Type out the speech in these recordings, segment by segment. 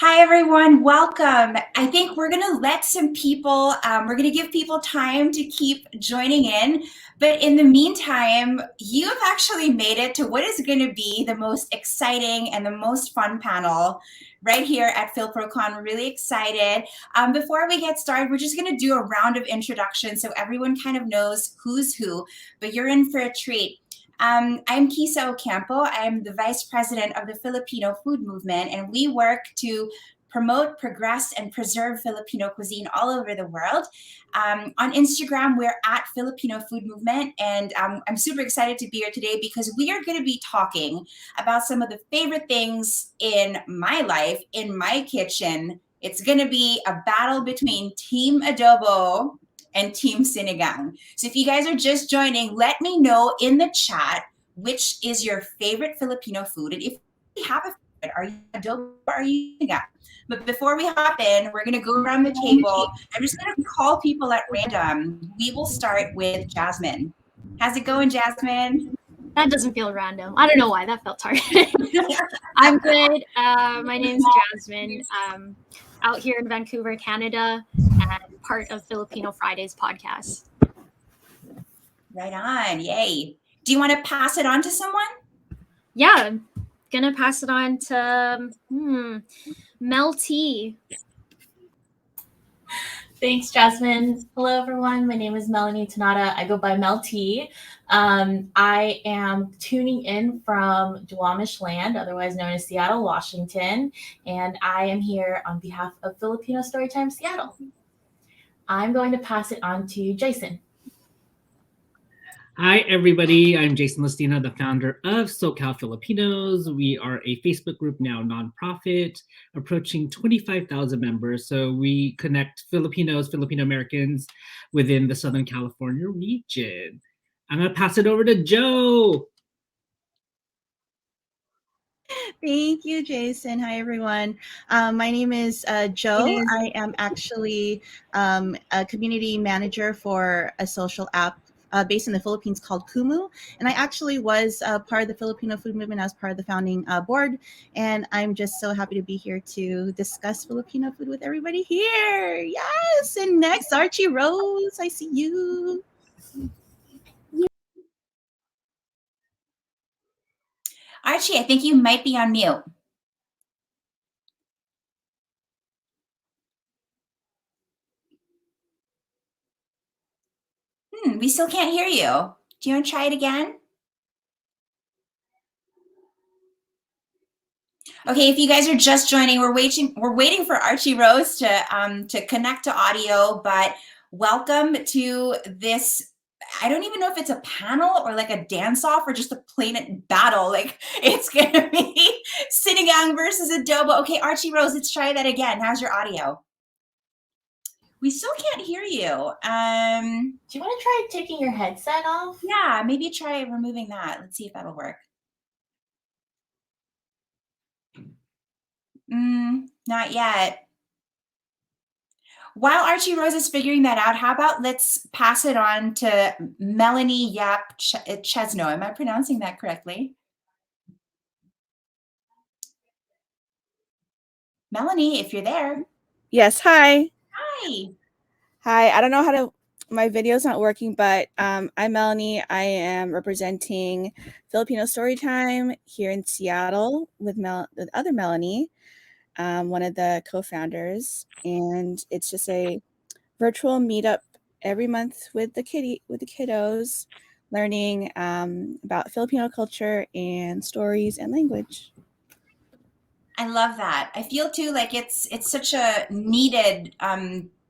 Hi, everyone. Welcome. I think we're going to let some people, we're going to give people time to keep joining in. But in the meantime, you have actually made it to what is going to be the most exciting and the most fun panel right here at PhilProCon. We're really excited. Before we get started, we're just going to do a round of introductions so everyone kind of knows who's who, but you're in for a treat. I'm Kisa Ocampo. I'm the Vice President of the Filipino Food Movement, and we work to promote, progress, and preserve Filipino cuisine all over the world. On Instagram, we're at Filipino Food Movement, and I'm super excited to be here today because we are going to be talking about some of the favorite things in my life, in my kitchen. It's going to be a battle between Team Adobo and Team Sinigang. So if you guys are just joining, let me know in the chat which is your favorite Filipino food. And if you have a favorite, are you adobo or are you sinigang? But before we hop in, we're going to go around the table. I'm just going to call people at random. We will start with Jasmine. How's it going, Jasmine? That doesn't feel random. I don't know why. That felt hard. I'm good. My name's Jasmine. Out here in Vancouver, Canada, and part of Filipino Fridays podcast. Right on. Yay. Do you want to pass it on to someone? Yeah, I'm going to pass it on to Mel T. Thanks, Jasmine. Hello, everyone. My name is Melenie Tanada. I go by Mel T. I am tuning in from Duwamish land, otherwise known as Seattle, Washington, and I am here on behalf of Filipino Storytime Seattle. I'm going to pass it on to Jason. Hi, everybody. I'm Jason Lustina, the founder of SoCal Filipinos. We are a Facebook group now, nonprofit, approaching 25,000 members. So we connect Filipinos, Filipino Americans within the Southern California region. I'm going to pass it over to Joe. Thank you, Jason. Hi, everyone. My name is Joe. I am actually a community manager for a social app based in the Philippines called Kumu. And I actually was part of the Filipino Food Movement. I was part of the founding board. And I'm just so happy to be here to discuss Filipino food with everybody here. Yes. And next, Archierose. I see you. Archie, I think you might be on mute. We still can't hear you. Do you want to try it again? Okay, if you guys are just joining, we're waiting for Archierose to connect to audio, but welcome to this. I don't even know if it's a panel or like a dance-off or just a plain battle. Like it's gonna be Sinigang versus Adobo. Okay, Archierose, let's try that again. How's your audio? We still can't hear you. Do you want to try taking your headset off? Yeah, maybe try removing that. Let's see if that'll work. Not yet. While Archierose is figuring that out, how about let's pass it on to Mellenie Chesneau. Am I pronouncing that correctly? Mellenie, if you're there. Yes, hi. Hi. Hi, I don't know how to, my video's not working, but I'm Melanie. I am representing Filipino Storytime here in Seattle with other Melanie, one of the co-founders, and it's just a virtual meetup every month with the kiddos, learning about Filipino culture and stories and language. I love that. I feel too like it's such a needed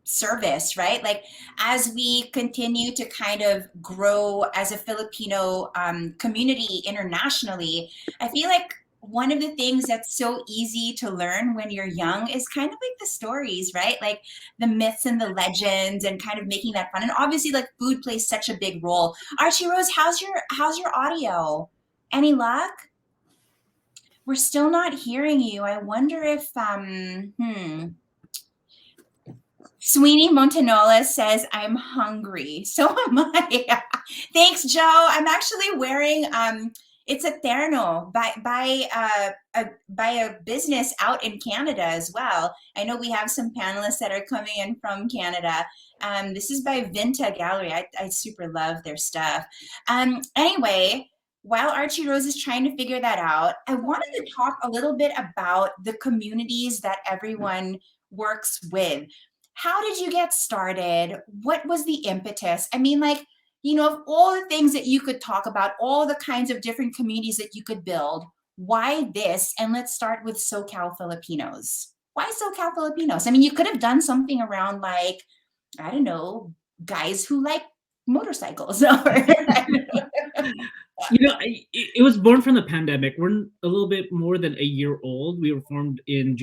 service, right? Like as we continue to kind of grow as a Filipino community internationally, I feel like one of the things that's so easy to learn when you're young is kind of like the stories, right? Like the myths and the legends and kind of making that fun. And obviously like food plays such a big role. Archierose, how's your audio? Any luck? We're still not hearing you. I wonder if Sweeney Montanola says, I'm hungry. So am I. Thanks, Joe. I'm actually wearing It's a terno by a business out in Canada as well. I know we have some panelists that are coming in from Canada. This is by Vinta Gallery. I super love their stuff. Anyway, while Archierose is trying to figure that out, I wanted to talk a little bit about the communities that everyone works with. How did you get started? What was the impetus? I mean, like, of all the things that you could talk about, all the kinds of different communities that you could build, why this? And let's start with SoCal Filipinos. Why SoCal Filipinos? I mean, you could have done something around like, I don't know, guys who like motorcycles. It was born from the pandemic. We're a little bit more than a year old. We were formed in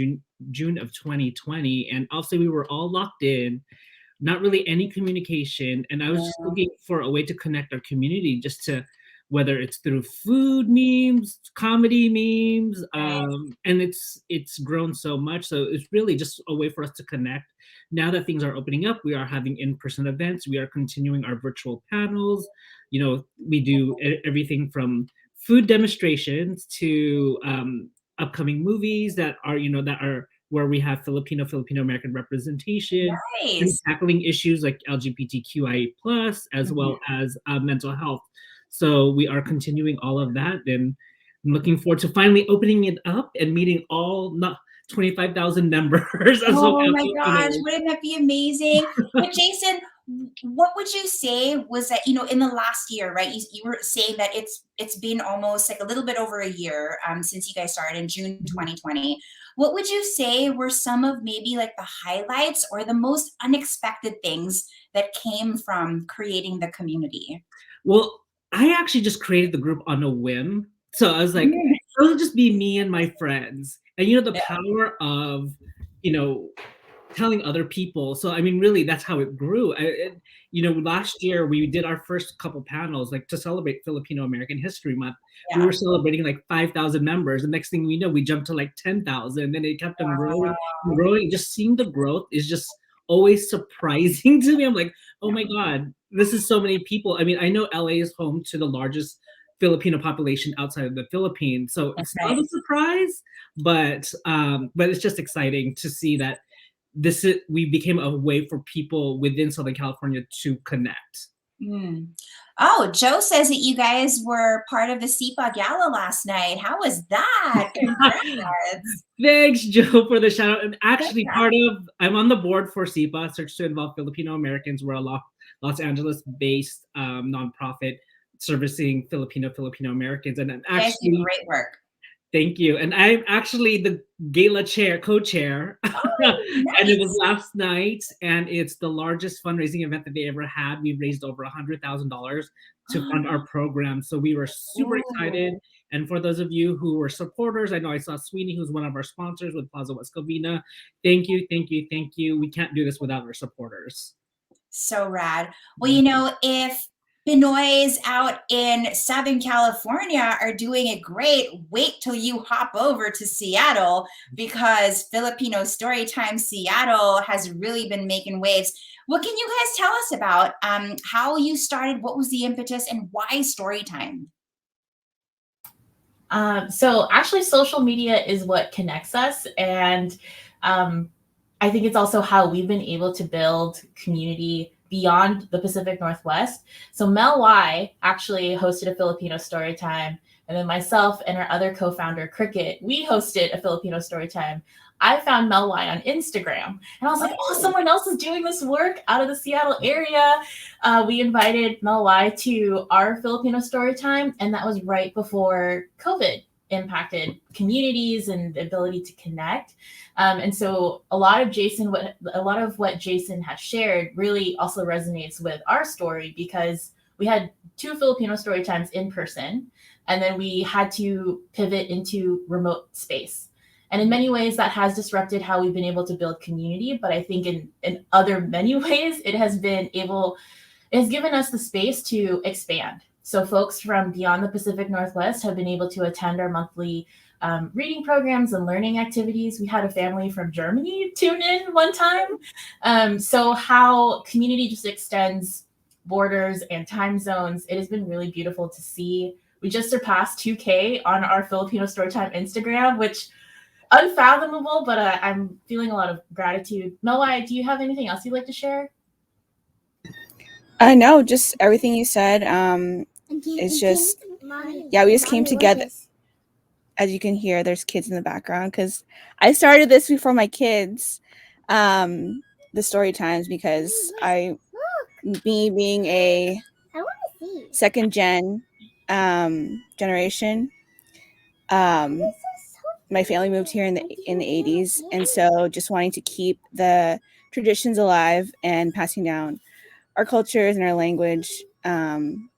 June of 2020, and also we were all locked in, not really any communication. And I was just looking for a way to connect our community, just to, whether it's through food memes, comedy memes, and it's grown so much. So it's really just a way for us to connect. Now that things are opening up, we are having in-person events. We are continuing our virtual panels. We do everything from food demonstrations to upcoming movies that are where we have Filipino American representation, and tackling issues like LGBTQIA+, as well as mental health. So we are continuing all of that, and I'm looking forward to finally opening it up and meeting all 25,000 members. Oh my gosh, wouldn't that be amazing? But Jason, what would you say was that, in the last year, right? You were saying that it's been almost like a little bit over a year since you guys started in June 2020. What would you say were some of maybe like the highlights or the most unexpected things that came from creating the community? Well, I actually just created the group on a whim. So I was like, it'll just be me and my friends. And the power of, telling other people. So, I mean, really, that's how it grew. Last year we did our first couple panels, like to celebrate Filipino American History Month. Yeah. We were celebrating like 5,000 members. The next thing we know, we jumped to like 10,000. And it kept on growing and growing. Just seeing the growth is just always surprising to me. I'm like, oh my God, this is so many people. I mean, I know LA is home to the largest Filipino population outside of the Philippines. So it's not a surprise, but it's just exciting to see that we became a way for people within Southern California to connect. Oh, Joe says that you guys were part of the SIPA Gala last night. How was that? Congrats. Thanks, Joe, for the shout out. I'm actually I'm on the board for SIPA, Search to Involve Filipino Americans. We're a Los Angeles-based nonprofit servicing Filipino Americans. And I'm actually great work. Thank you. And I'm actually the gala co-chair. Nice. And it was last night, and it's the largest fundraising event that they ever had. We raised over $100,000 to fund our program. So we were super excited. And for those of you who were supporters, I know I saw Sweeney, who's one of our sponsors with Plaza West Covina. Thank you. We can't do this without our supporters. So rad. Well, if Pinoys out in Southern California are doing it great, wait till you hop over to Seattle, because Filipino Storytime Seattle has really been making waves. What can you guys tell us about how you started? What was the impetus, and why Storytime? So actually, social media is what connects us. And I think it's also how we've been able to build community beyond the Pacific Northwest. So Mel Y actually hosted a Filipino Storytime. And then myself and our other co-founder, Cricket, we hosted a Filipino Storytime. I found Mel Y on Instagram. And I was like, oh, someone else is doing this work out of the Seattle area. We invited Mel Y to our Filipino Storytime. And that was right before COVID impacted communities and the ability to connect. And so a lot of what Jason has shared really also resonates with our story, because we had 2 Filipino story times in person, and then we had to pivot into remote space. And in many ways that has disrupted how we've been able to build community. But I think in other many ways, it has given us the space to expand. So folks from beyond the Pacific Northwest have been able to attend our monthly reading programs and learning activities. We had a family from Germany tune in one time. So how community just extends borders and time zones. It has been really beautiful to see We just surpassed 2K on our Filipino Storytime Instagram, which unfathomable, but I'm feeling a lot of gratitude. Melanie, do you have anything else you'd like to share? No, just everything you said. It's just, yeah, we just came together. As you can hear, there's kids in the background because I started this before my kids, the story times, because me being a second generation, my family moved here in the 80s, and so just wanting to keep the traditions alive and passing down our cultures and our language, and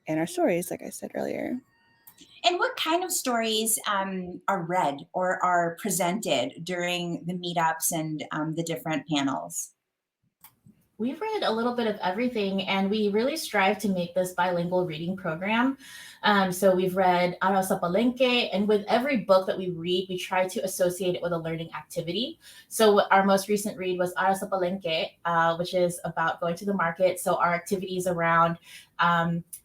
our stories, like I said earlier. And what kind of stories are read or are presented during the meetups and the different panels? We've read a little bit of everything, and we really strive to make this bilingual reading program. So we've read Araw sa Palengke, and with every book that we read, we try to associate it with a learning activity. So our most recent read was Araw sa Palengke, which is about going to the market. So our activities around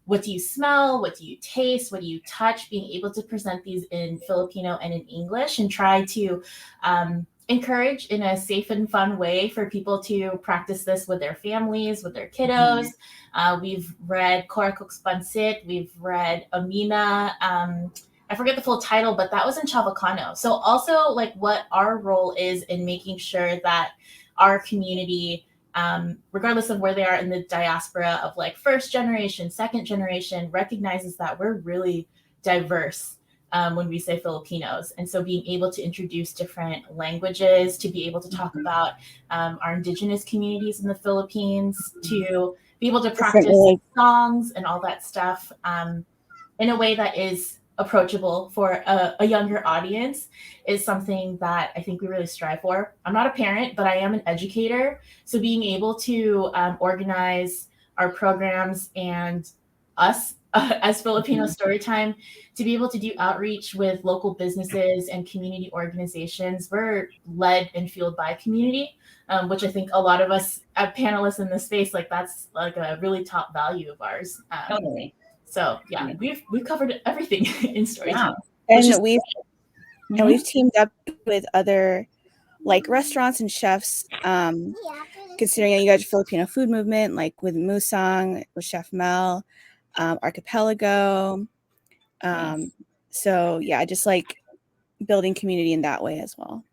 what do you smell, what do you taste, what do you touch, being able to present these in Filipino and in English, and try to encourage in a safe and fun way for people to practice this with their families, with their kiddos. We've read Korakuk's Pansit, we've read Amina, I forget the full title, but that was in Chavacano. So also like what our role is in making sure that our community, regardless of where they are in the diaspora of like first generation, second generation, recognizes that we're really diverse when we say Filipinos. And so being able to introduce different languages, to be able to talk about our indigenous communities in the Philippines, to be able to practice songs and all that stuff in a way that is approachable for a younger audience is something that I think we really strive for. I'm not a parent, but I am an educator. So being able to organize our programs and us as Filipino Storytime to be able to do outreach with local businesses and community organizations. We're led and fueled by community, which I think a lot of us panelists in this space, like that's like a really top value of ours. Totally. So yeah, we've covered everything in Storytime. And we've teamed up with other like restaurants and chefs, considering you guys Filipino food movement, like with Musang, with Chef Mel, Archipelago. So yeah, just like building community in that way as well.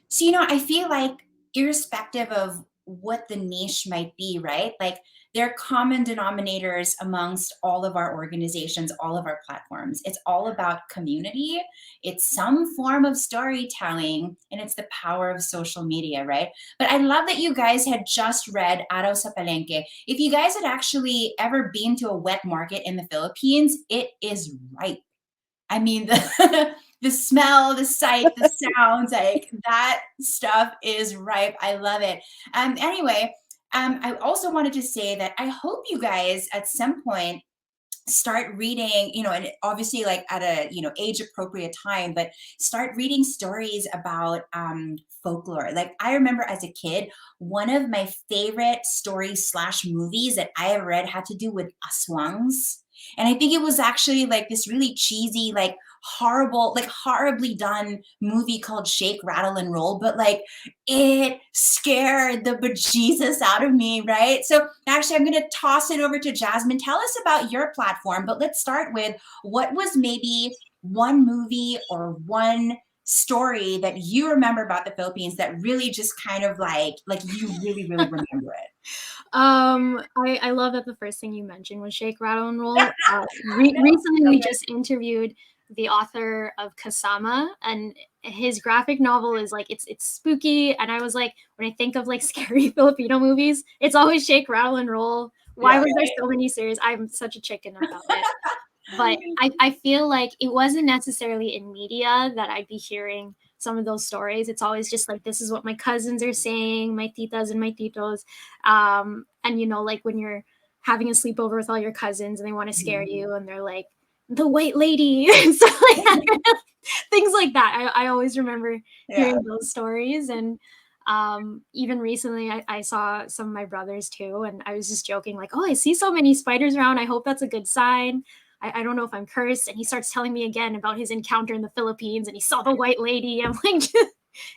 So, I feel like irrespective of what the niche might be, right? Like there are common denominators amongst all of our organizations, all of our platforms. It's all about community. It's some form of storytelling, and it's the power of social media, right? But I love that you guys had just read Araw sa Palengke. If you guys had actually ever been to a wet market in the Philippines, it is ripe. I mean, the smell, the sight, the sounds, like that stuff is ripe. I love it. Anyway, I also wanted to say that I hope you guys at some point start reading, and obviously like at a, age appropriate time, but start reading stories about folklore. Like I remember as a kid, one of my favorite stories / movies that I have read had to do with aswangs. And I think it was actually like this really cheesy, like horribly done movie called Shake, Rattle, and Roll, but like it scared the bejesus out of me, right? So actually, I'm going to toss it over to Jasmine. Tell us about your platform, but let's start with what was maybe one movie or one story that you remember about the Philippines that really just kind of like you really, really remember it. I love that the first thing you mentioned was Shake, Rattle, and Roll. Recently, we just interviewed the author of Kasama, and his graphic novel is like it's spooky. And I was like, when I think of like scary Filipino movies, it's always Shake, Rattle, and Roll. Why was there so many series? I'm such a chicken about it. But I feel like it wasn't necessarily in media that I'd be hearing some of those stories. It's always just like, this is what my cousins are saying, my titas and my titos. And, like when you're having a sleepover with all your cousins and they want to scare you and they're like, the white lady. So like, things like that. I always remember hearing those stories. And even recently I saw some of my brothers too. And I was just joking like, oh, I see so many spiders around. I hope that's a good sign. I don't know if I'm cursed. And he starts telling me again about his encounter in the Philippines, and he saw the white lady. I'm like,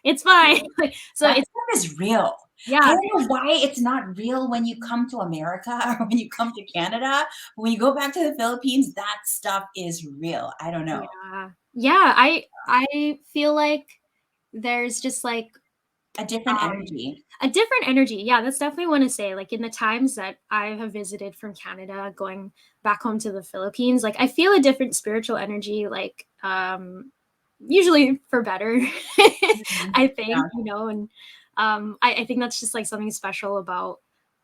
it's fine. So that it's stuff is real. yeah. I don't know why it's not real when you come to America or when you come to Canada. When you go back to the Philippines, that stuff is real. I don't know. Yeah. I feel like there's just like A different energy. a different energy. Yeah, that's definitely want to say. Like in the times that I have visited from Canada, going back home to the Philippines, like I feel a different spiritual energy, like usually for better. I think, you know, and I think that's just like something special about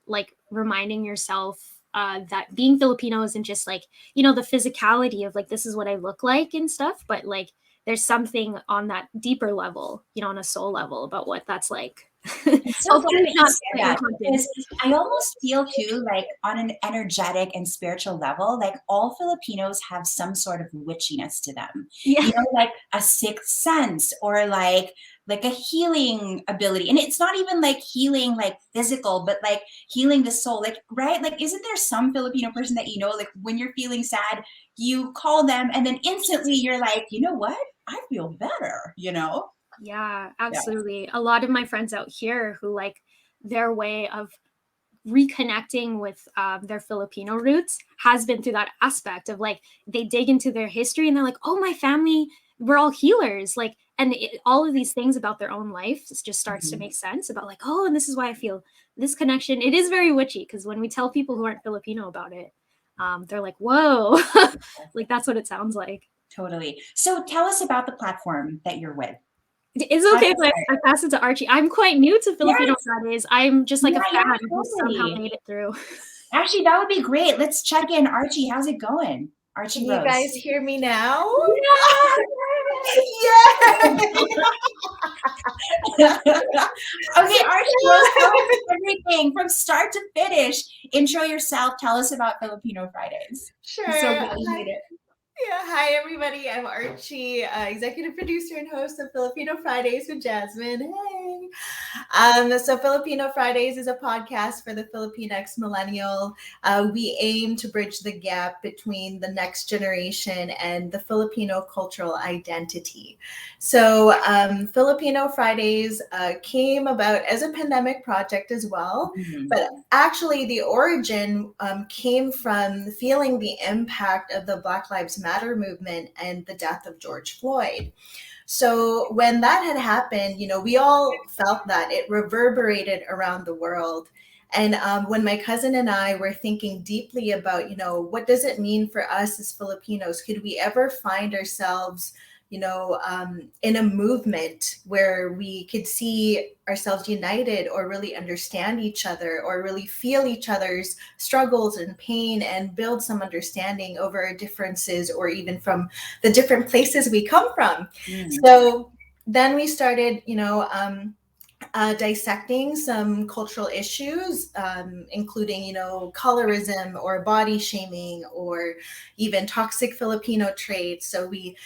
like reminding yourself that being Filipino isn't just like, you know, the physicality of like this is what I look like and stuff, but like there's something on that deeper level, you know, on a soul level about what that's like. It's so funny that you not say that, because I almost feel too like on an energetic and spiritual level, like all Filipinos have some sort of witchiness to them. Yeah. You know, like a sixth sense or like a healing ability. And it's not even like healing like physical, but like healing the soul. Like, right? Like, isn't there some Filipino person that you know, like when you're feeling sad, you call them and then instantly you're like, you know what? I feel better, you know? Yeah, absolutely. Yeah. A lot of my friends out here who like their way of reconnecting with their Filipino roots has been through that aspect of like they dig into their history and they're like, oh, my family, we're all healers. Like, and all of these things about their own life just starts to make sense about like, oh, and this is why I feel this connection. It is very witchy because when we tell people who aren't Filipino about it, they're like, whoa, like that's what it sounds like. Totally. So tell us about the platform that you're with. It's okay if I pass it to Archie. I'm quite new to Filipino Fridays. I'm just like a fan who somehow made it through. Actually, that would be great. Let's check in. Archie, how's it going? Archie Can Rose. you guys hear me now? Yeah. Okay, Archie Rose, tell us everything from start to finish. Intro yourself. Tell us about Filipino Fridays. Sure. I'm so glad you made it. Yeah, hi everybody. I'm Archie, executive producer and host of Filipino Fridays with Jasmine. Hey. So Filipino Fridays is a podcast for the Filipinx millennial. We aim to bridge the gap between the next generation and the Filipino cultural identity. So Filipino Fridays came about as a pandemic project as well, but actually the origin came from feeling the impact of the Black Lives Matter movement and the death of George Floyd. So when that had happened, you know, we all felt that it reverberated around the world. And when my cousin and I were thinking deeply about, you know, what does it mean for us as Filipinos? Could we ever find ourselves, you know, in a movement where we could see ourselves united or really understand each other or really feel each other's struggles and pain and build some understanding over our differences or even from the different places we come from. So then we started, you know, dissecting some cultural issues, including, you know, colorism or body shaming or even toxic Filipino traits. So we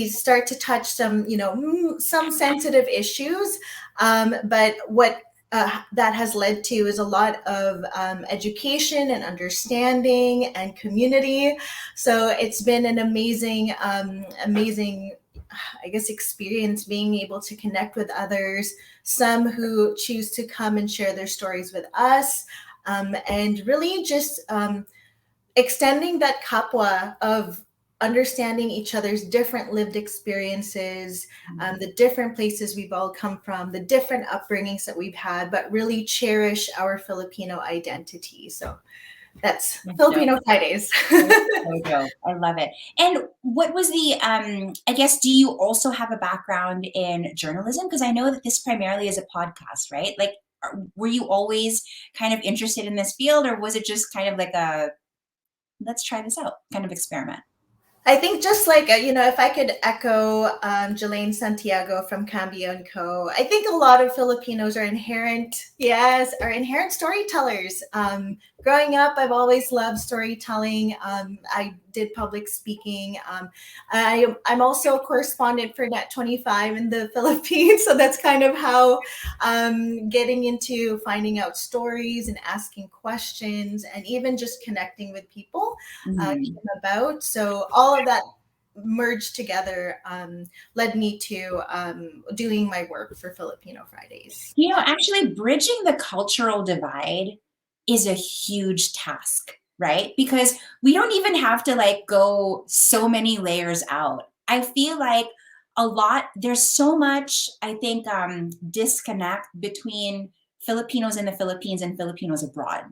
start to touch some, you know, some sensitive issues, but what that has led to is a lot of education and understanding and community. So it's been an amazing, I guess, experience being able to connect with others, some who choose to come and share their stories with us, and really just extending that kapwa of understanding each other's different lived experiences, the different places we've all come from, the different upbringings that we've had, but really cherish our Filipino identity. So that's Filipino Fridays. I love it. And what was the, I guess, do you also have a background in journalism? Because I know that this primarily is a podcast, right? Like, were you always kind of interested in this field, or was it just kind of like a, let's try this out kind of experiment? I think just like, if I could echo Jelaine Santiago from Cambio and Co., I think a lot of Filipinos are inherent storytellers. Growing up, I've always loved storytelling. I did public speaking. I'm also a correspondent for Net 25 in the Philippines. So that's kind of how getting into finding out stories and asking questions and even just connecting with people came about. So all of that merged together led me to doing my work for Filipino Fridays. Actually bridging the cultural divide is a huge task, right? Because we don't even have to like go so many layers out. I feel like there's so much, I think, disconnect between Filipinos in the Philippines and Filipinos abroad,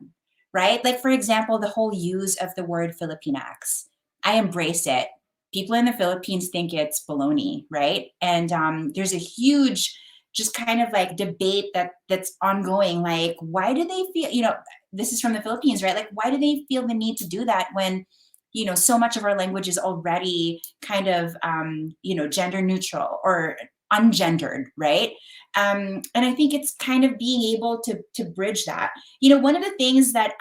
right? Like, for example, the whole use of the word Filipinax. I embrace it. People in the Philippines think it's baloney, right? And there's a huge just kind of like debate that's ongoing. Like, why do they feel, this is from the Philippines, right? Like, why do they feel the need to do that when, so much of our language is already kind of, gender neutral or ungendered, right? And I think it's kind of being able to bridge that. One of the things that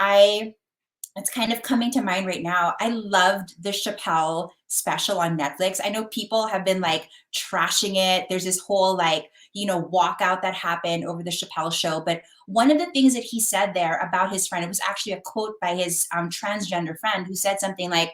it's kind of coming to mind right now. I loved the Chappelle special on Netflix. I know people have been like trashing it. There's this whole like, walkout that happened over the Chappelle show. But one of the things that he said there about his friend, it was actually a quote by his transgender friend who said something like,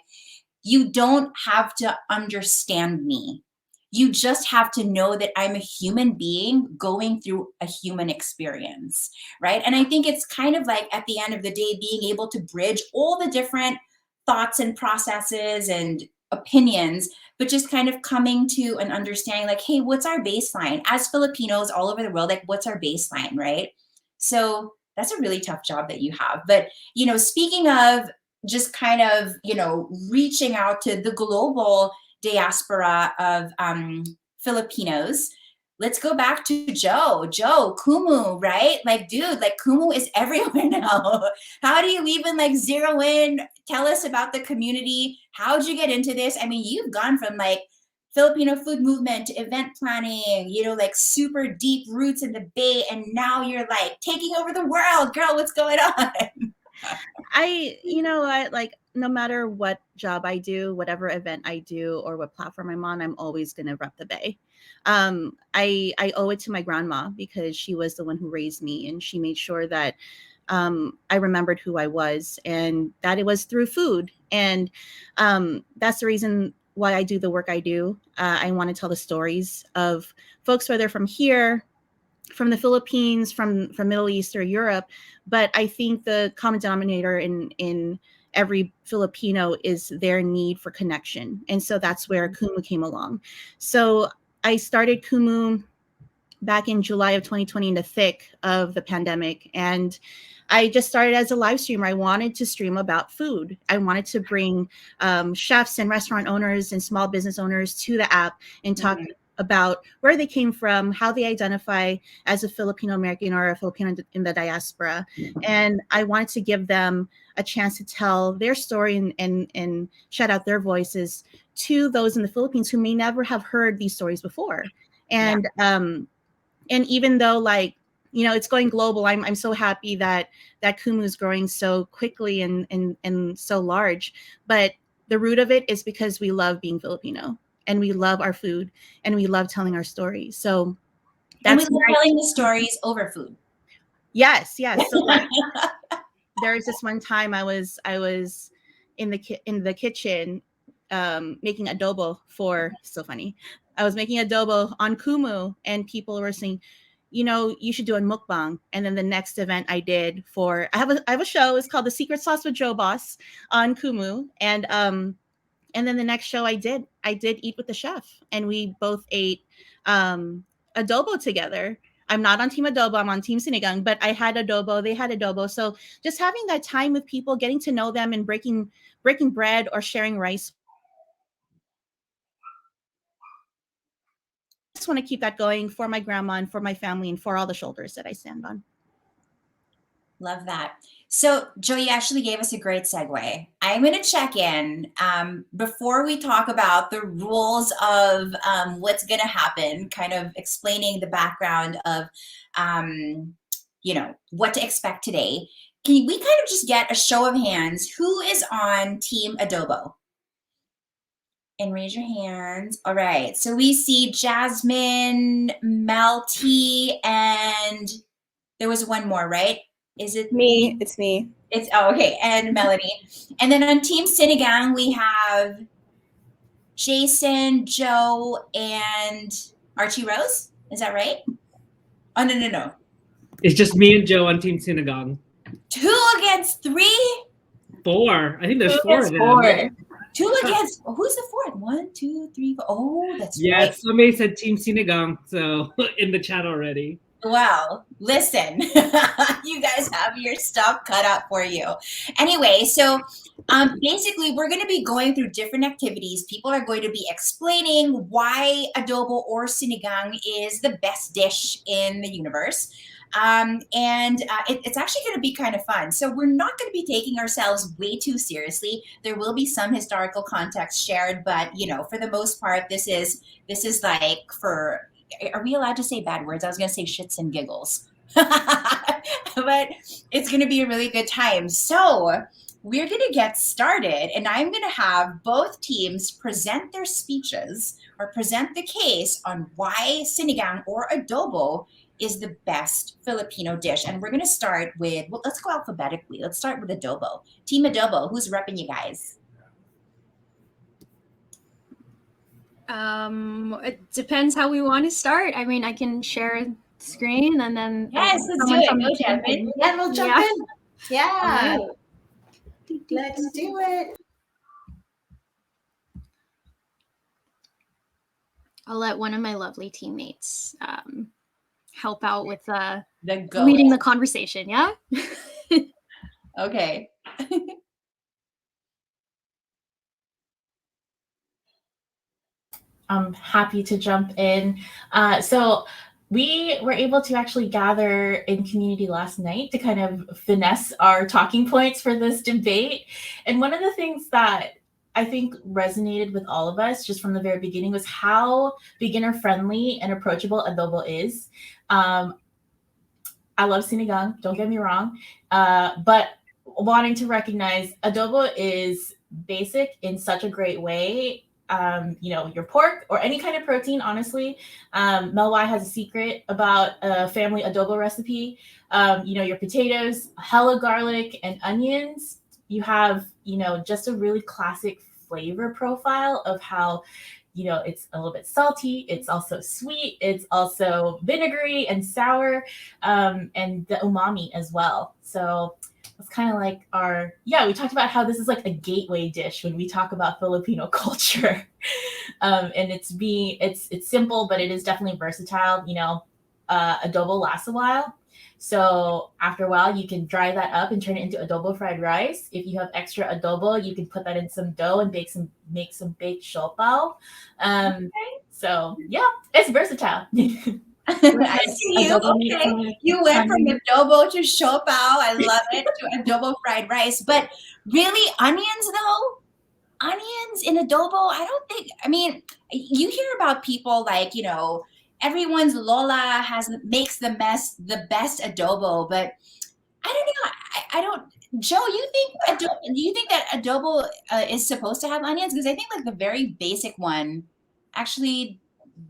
"You don't have to understand me. You just have to know that I'm a human being going through a human experience," right? And I think it's kind of like at the end of the day, being able to bridge all the different thoughts and processes and opinions, but just kind of coming to an understanding like, hey, what's our baseline? As Filipinos all over the world, like what's our baseline, right? So that's a really tough job that you have. But, speaking of just kind of, reaching out to the global diaspora of Filipinos. Let's go back to Joe. Joe, Kumu, right? Like, dude, like Kumu is everywhere now. How do you even like zero in? Tell us about the community. How'd you get into this? I mean, you've gone from like Filipino food movement to event planning, like super deep roots in the Bay. And now you're like taking over the world. Girl, what's going on? I like no matter what job I do, whatever event I do, or what platform I'm on, I'm always gonna rep the Bay. I owe it to my grandma because she was the one who raised me, and she made sure that I remembered who I was, and that it was through food. And that's the reason why I do the work I do. I want to tell the stories of folks, whether from here, from the Philippines, from Middle East or Europe. But I think the common denominator in every Filipino is their need for connection. And so that's where Kumu came along. So I started Kumu back in July of 2020 in the thick of the pandemic. And I just started as a live streamer. I wanted to stream about food. I wanted to bring chefs and restaurant owners and small business owners to the app and talk about where they came from, how they identify as a Filipino American or a Filipino in the diaspora. And I wanted to give them a chance to tell their story and shout out their voices to those in the Philippines who may never have heard these stories before. And even though like, it's going global, I'm so happy that Kumu is growing so quickly and so large. But the root of it is because we love being Filipino. And we love our food, and we love telling our stories. So that's telling the stories over food. Yes. So there was this one time I was in the kitchen making adobo for. So funny. I was making adobo on Kumu, and people were saying, you should do a mukbang. And then the next event I did I have a show. It's called The Secret Sauce with Joe Boss on Kumu, and then the next show I did eat with the chef, and we both ate adobo together. I'm not on Team Adobo, I'm on Team Sinigang, but I had adobo, they had adobo. So just having that time with people, getting to know them and breaking bread or sharing rice. I just want to keep that going for my grandma and for my family and for all the shoulders that I stand on. Love that. So, Joe, you actually gave us a great segue. I'm going to check in before we talk about the rules of what's going to happen, kind of explaining the background of, what to expect today. Can we kind of just get a show of hands? Who is on Team Adobo? And raise your hands. All right. So we see Jasmine, Melty, and there was one more, right? Is it Me. It's me. It's okay. And Melanie. And then on Team Sinigang, we have Jason, Joe, and Archierose. Is that right? Oh, no. It's just me and Joe on Team Sinigang. 2 against 3? 4. I think there's 4 of them. 4. 2 against, who's the 4th? 1, 2, 3, 4. Oh, that's yes, right. somebody said Team Sinigang, so in the chat already. Well, listen, you guys have your stuff cut out for you. Anyway, so basically, we're going to be going through different activities. People are going to be explaining why adobo or sinigang is the best dish in the universe. It's actually going to be kind of fun. So we're not going to be taking ourselves way too seriously. There will be some historical context shared, but for the most part, this is like for. Are we allowed to say bad words? I was going to say shits and giggles, but it's going to be a really good time. So we're going to get started, and I'm going to have both teams present their speeches or present the case on why sinigang or adobo is the best Filipino dish. And we're going to start with, let's go alphabetically. Let's start with adobo. Team Adobo, who's repping you guys? It depends how we want to start. I mean, I can share screen and then yes, let's do it. Go, Jasmine. Yeah, we'll jump in. Yeah, right. Let's do it. I'll let one of my lovely teammates help out with Then leading the conversation. Yeah. Okay. I'm happy to jump in. So we were able to actually gather in community last night to kind of finesse our talking points for this debate. And one of the things that I think resonated with all of us just from the very beginning was how beginner friendly and approachable adobo is. I love sinigang, don't get me wrong, but wanting to recognize adobo is basic in such a great way. Your pork or any kind of protein, honestly. Mel Y has a secret about a family adobo recipe. Your potatoes, hella garlic and onions. You have, just a really classic flavor profile of how, it's a little bit salty. It's also sweet. It's also vinegary and sour, and the umami as well. So it's kind of like we talked about how this is like a gateway dish when we talk about Filipino culture. And it's simple, but it is definitely versatile. Adobo lasts a while. So after a while, you can dry that up and turn it into adobo fried rice. If you have extra adobo, you can put that in some dough and make some baked siopao. So yeah, it's versatile. I see you. Okay. You went from adobo to siopao. I love it. To adobo fried rice. But really, onions though? Onions in adobo? You hear about people like, everyone's Lola makes the best adobo, but I don't know. I don't. Joe, do you think that adobo is supposed to have onions? Because I think like the very basic one actually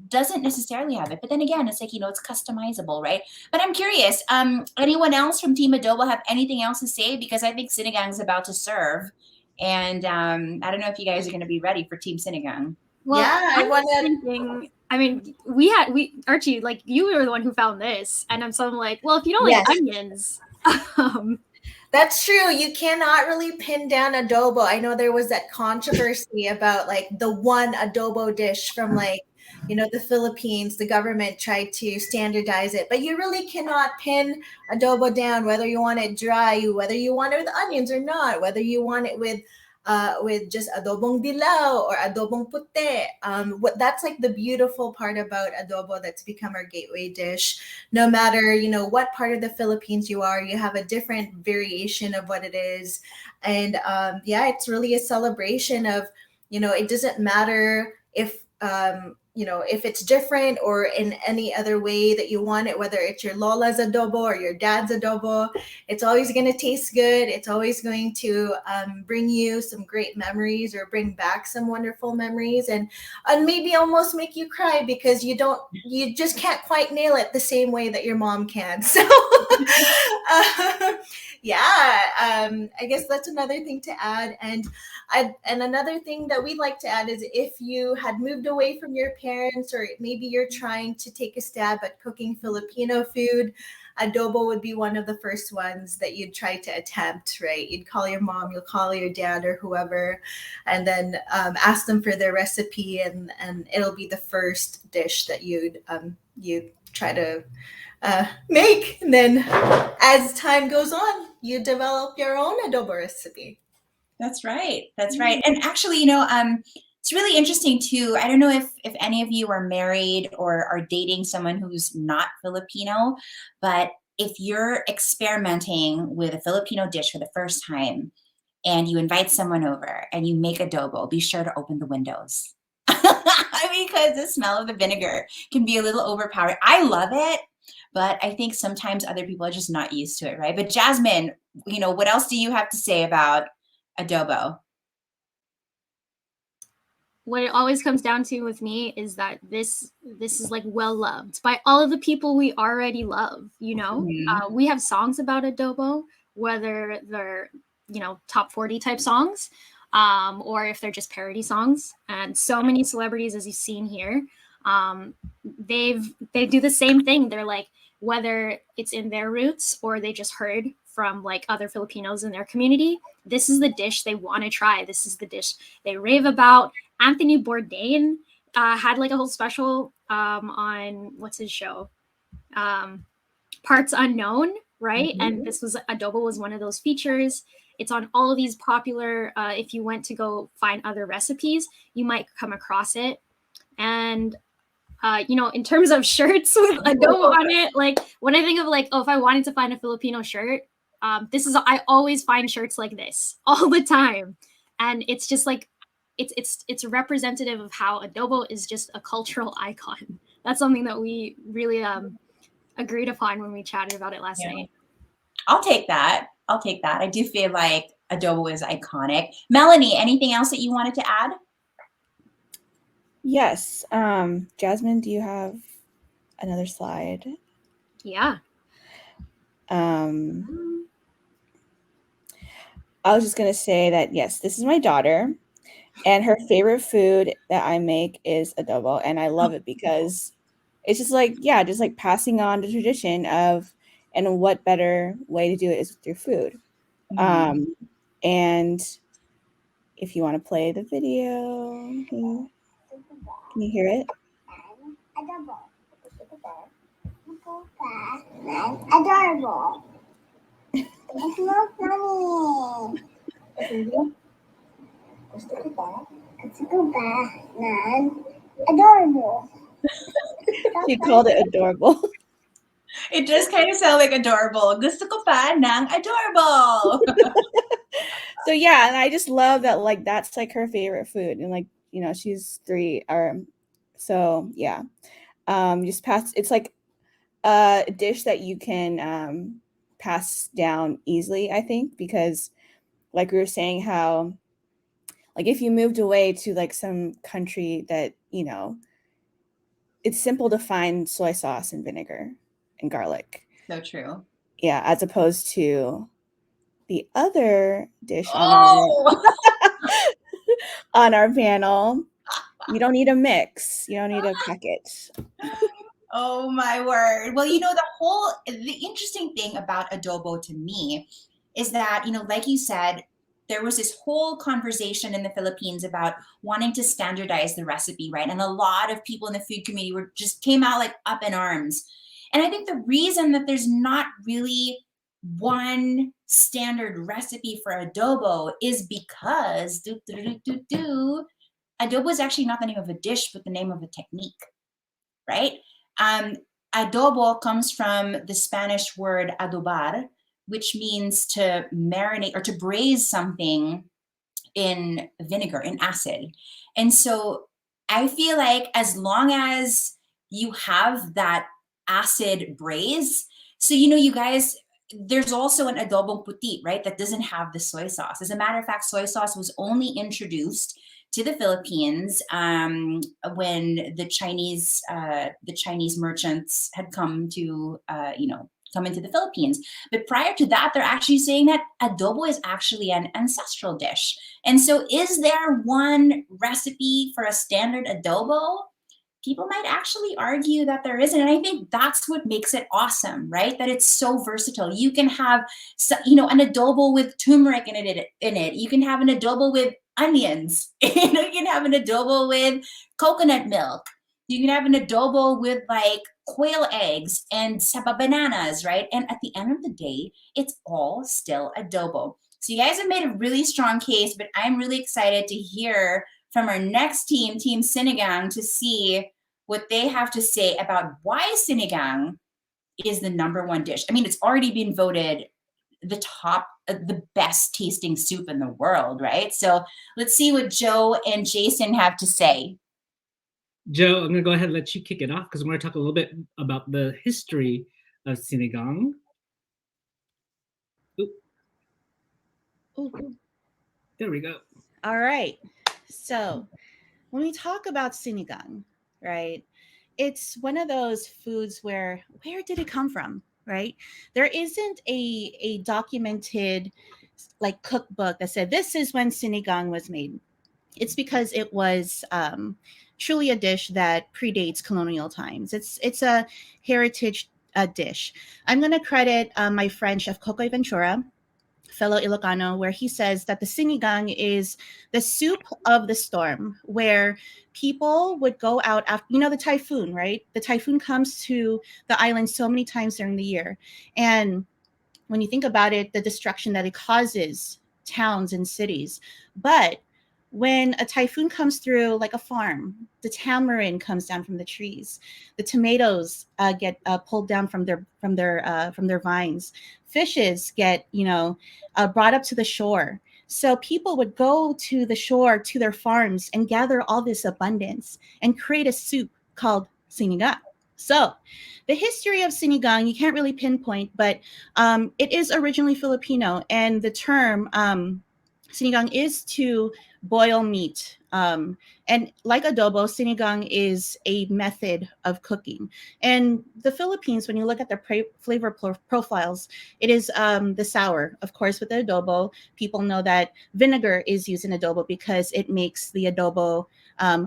doesn't necessarily have it, but then again, it's like, it's customizable, right? But I'm curious, anyone else from Team Adobo have anything else to say? Because I think Sinigang's about to serve, and I don't know if you guys are going to be ready for Team Sinigang. Well, yeah, I was thinking. I mean, Archie, like you were the one who found this, and I'm like, well, if you don't like onions. That's true. You cannot really pin down adobo. I know there was that controversy about like the one adobo dish from the Philippines. The government tried to standardize it, but you really cannot pin adobo down, whether you want it dry, whether you want it with onions or not, whether you want it with with just adobong dilaw or adobong puti. That's like the beautiful part about adobo that's become our gateway dish. No matter, what part of the Philippines you are, you have a different variation of what it is. And it's really a celebration of, it doesn't matter if it's different or in any other way that you want it, whether it's your lola's adobo or your dad's adobo, it's always going to taste good. It's always going to bring you some great memories or bring back some wonderful memories, and maybe almost make you cry because you just can't quite nail it the same way that your mom can. So I guess that's another thing to add. And another thing that we'd like to add is if you had moved away from your parents, or maybe you're trying to take a stab at cooking Filipino food, adobo would be one of the first ones that you'd try to attempt, right? You'd call your mom, you'll call your dad or whoever, and then ask them for their recipe, and it'll be the first dish that you'd try to make. And then as time goes on, you develop your own adobo recipe. That's right. That's right. And actually, it's really interesting too. I don't know if any of you are married or are dating someone who's not Filipino, but if you're experimenting with a Filipino dish for the first time and you invite someone over and you make adobo, be sure to open the windows. Because the smell of the vinegar can be a little overpowering. I love it, but I think sometimes other people are just not used to it, right? But Jasmine, what else do you have to say about adobo? What it always comes down to with me is that this is like well loved by all of the people we already love. Mm-hmm. We have songs about adobo, whether they're top 40 type songs, or if they're just parody songs. And so many celebrities, as you've seen here, they do the same thing. They're like, whether it's in their roots or they just heard from like other Filipinos in their community, this is the dish they want to try. This is the dish they rave about. Anthony Bourdain had like a whole special on what's his show, Parts Unknown, right? Mm-hmm. And this was adobo was one of those features. It's on all of these popular. If you went to go find other recipes, you might come across it. And in terms of shirts with adobo on it, like when I think of like, if I wanted to find a Filipino shirt, I always find shirts like this all the time. And it's just like, it's representative of how adobo is just a cultural icon. That's something that we really agreed upon when we chatted about it last night. I'll take that. I do feel like adobo is iconic. Melanie, anything else that you wanted to add? Yes. Jasmine, do you have another slide? Yeah. I was just going to say that, yes, this is my daughter, and her favorite food that I make is adobo. And I love it because it's just like, just like passing on the tradition of, and what better way to do it is with your food. Mm-hmm. And if you want to play the video, can you hear it? Adorable. It's not funny. Gusto ko ba ng adorable? She called it adorable. It just kind of sounds like adorable. Gusto ko pa ng adorable. So yeah, and I just love that, like, that's like her favorite food, and like, she's 3, so yeah. Just pass. It's like a dish that you can pass down easily, I think, because like we were saying, how like if you moved away to like some country that it's simple to find soy sauce and vinegar and garlic. So true. Yeah, as opposed to the other dish on our panel. You don't need a mix. You don't need a packet. Oh my word. Well, the interesting thing about adobo to me is that, like you said, there was this whole conversation in the Philippines about wanting to standardize the recipe, right? And a lot of people in the food community just came out like up in arms. And I think the reason that there's not really one standard recipe for adobo is because adobo is actually not the name of a dish, but the name of a technique, right? Adobo comes from the Spanish word adobar, which means to marinate or to braise something in vinegar, in acid. And so I feel like as long as you have that acid braise, so you guys, there's also an adobo puti, right? That doesn't have the soy sauce. As a matter of fact, soy sauce was only introduced to the Philippines when the Chinese merchants had come to come into the Philippines. But prior to that, they're actually saying that adobo is actually an ancestral dish. And so, is there one recipe for a standard adobo? People might actually argue that there isn't. And I think that's what makes it awesome, right? That it's so versatile. You can have, an adobo with turmeric in it. You can have an adobo with onions. You can have an adobo with coconut milk. You can have an adobo with like quail eggs and saba bananas, right? And at the end of the day, it's all still adobo. So you guys have made a really strong case, but I'm really excited to hear from our next team, Team Sinigang, to see what they have to say about why Sinigang is the number one dish. I mean, it's already been voted the best tasting soup in the world, right? So let's see what Joe and Jason have to say. Joe, I'm going to go ahead and let you kick it off because we're going to talk a little bit about the history of Sinigang. Ooh. There we go. All right. So when we talk about sinigang, right, it's one of those foods where did it come from, right? There isn't a documented like cookbook that said this is when sinigang was made. It's because it was truly a dish that predates colonial times. It's a heritage dish. I'm going to credit my friend Chef Coco Ventura, fellow Ilocano, where he says that the sinigang is the soup of the storm, where people would go out after, the typhoon, right? The typhoon comes to the island so many times during the year. And when you think about it, the destruction that it causes towns and cities. But when a typhoon comes through like a farm, the tamarind comes down from the trees, the tomatoes get pulled down from their vines, fishes get brought up to the shore. So people would go to the shore, to their farms, and gather all this abundance and create a soup called sinigang. So the history of sinigang, you can't really pinpoint, but it is originally Filipino, and the term sinigang is to boil meat. And like adobo, sinigang is a method of cooking. And the Philippines, when you look at their flavor profiles, it is the sour. Of course, with the adobo, people know that vinegar is used in adobo because it makes the adobo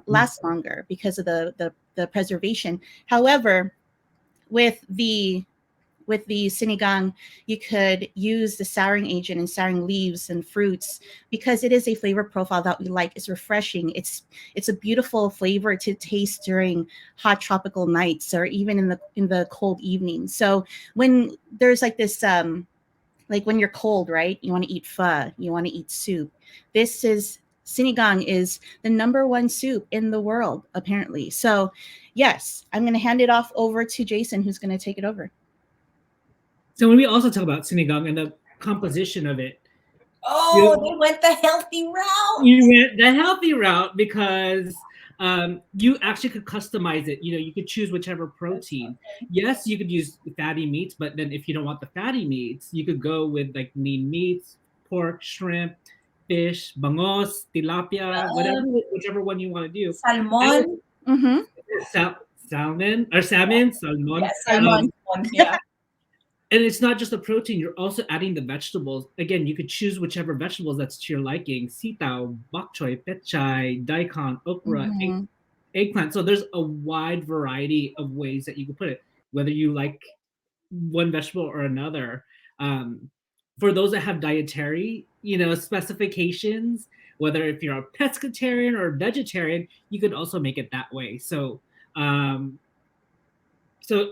last longer because of the preservation. However, with the sinigang, you could use the souring agent and souring leaves and fruits because it is a flavor profile that we like. It's refreshing. It's a beautiful flavor to taste during hot tropical nights or even in the cold evenings. So when there's like this, like when you're cold, right? You want to eat pho, you want to eat soup. Sinigang is the number one soup in the world, apparently. So yes, I'm going to hand it off over to Jason, who's going to take it over. So when we also talk about sinigang and the composition of it, they went the healthy route. You went the healthy route because you actually could customize it. You could choose whichever protein. Yes, you could use fatty meats, but then if you don't want the fatty meats, you could go with like lean meats, pork, shrimp, fish, bangos, tilapia, whichever one you want to do. Salmon. Salmon or salmon, salmon. Yes, salmon. Yeah. And it's not just the protein, you're also adding the vegetables. Again, you could choose whichever vegetables that's to your liking. Sitaw, bok choy, pechay, daikon, okra, eggplant. So there's a wide variety of ways that you can put it, whether you like one vegetable or another. For those that have dietary, specifications, whether if you're a pescatarian or a vegetarian, you could also make it that way. So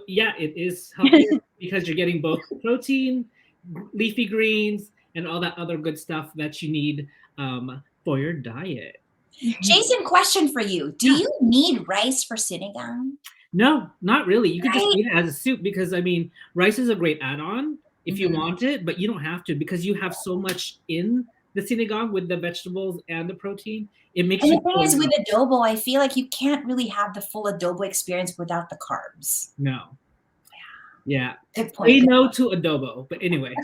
yeah, it is healthier because you're getting both protein leafy greens, and all that other good stuff that you need for your diet. Jason, question for you. Do you need rice for sinigang? No, not really. You could just eat it as a soup because, I mean, rice is a great add-on if you want it, but you don't have to because you have so much in the sinigang with the vegetables and the protein. It makes And you the thing is, with adobo, I feel like you can't really have the full adobo experience without the carbs. No. Yeah. Good point. Say no to adobo. But anyway.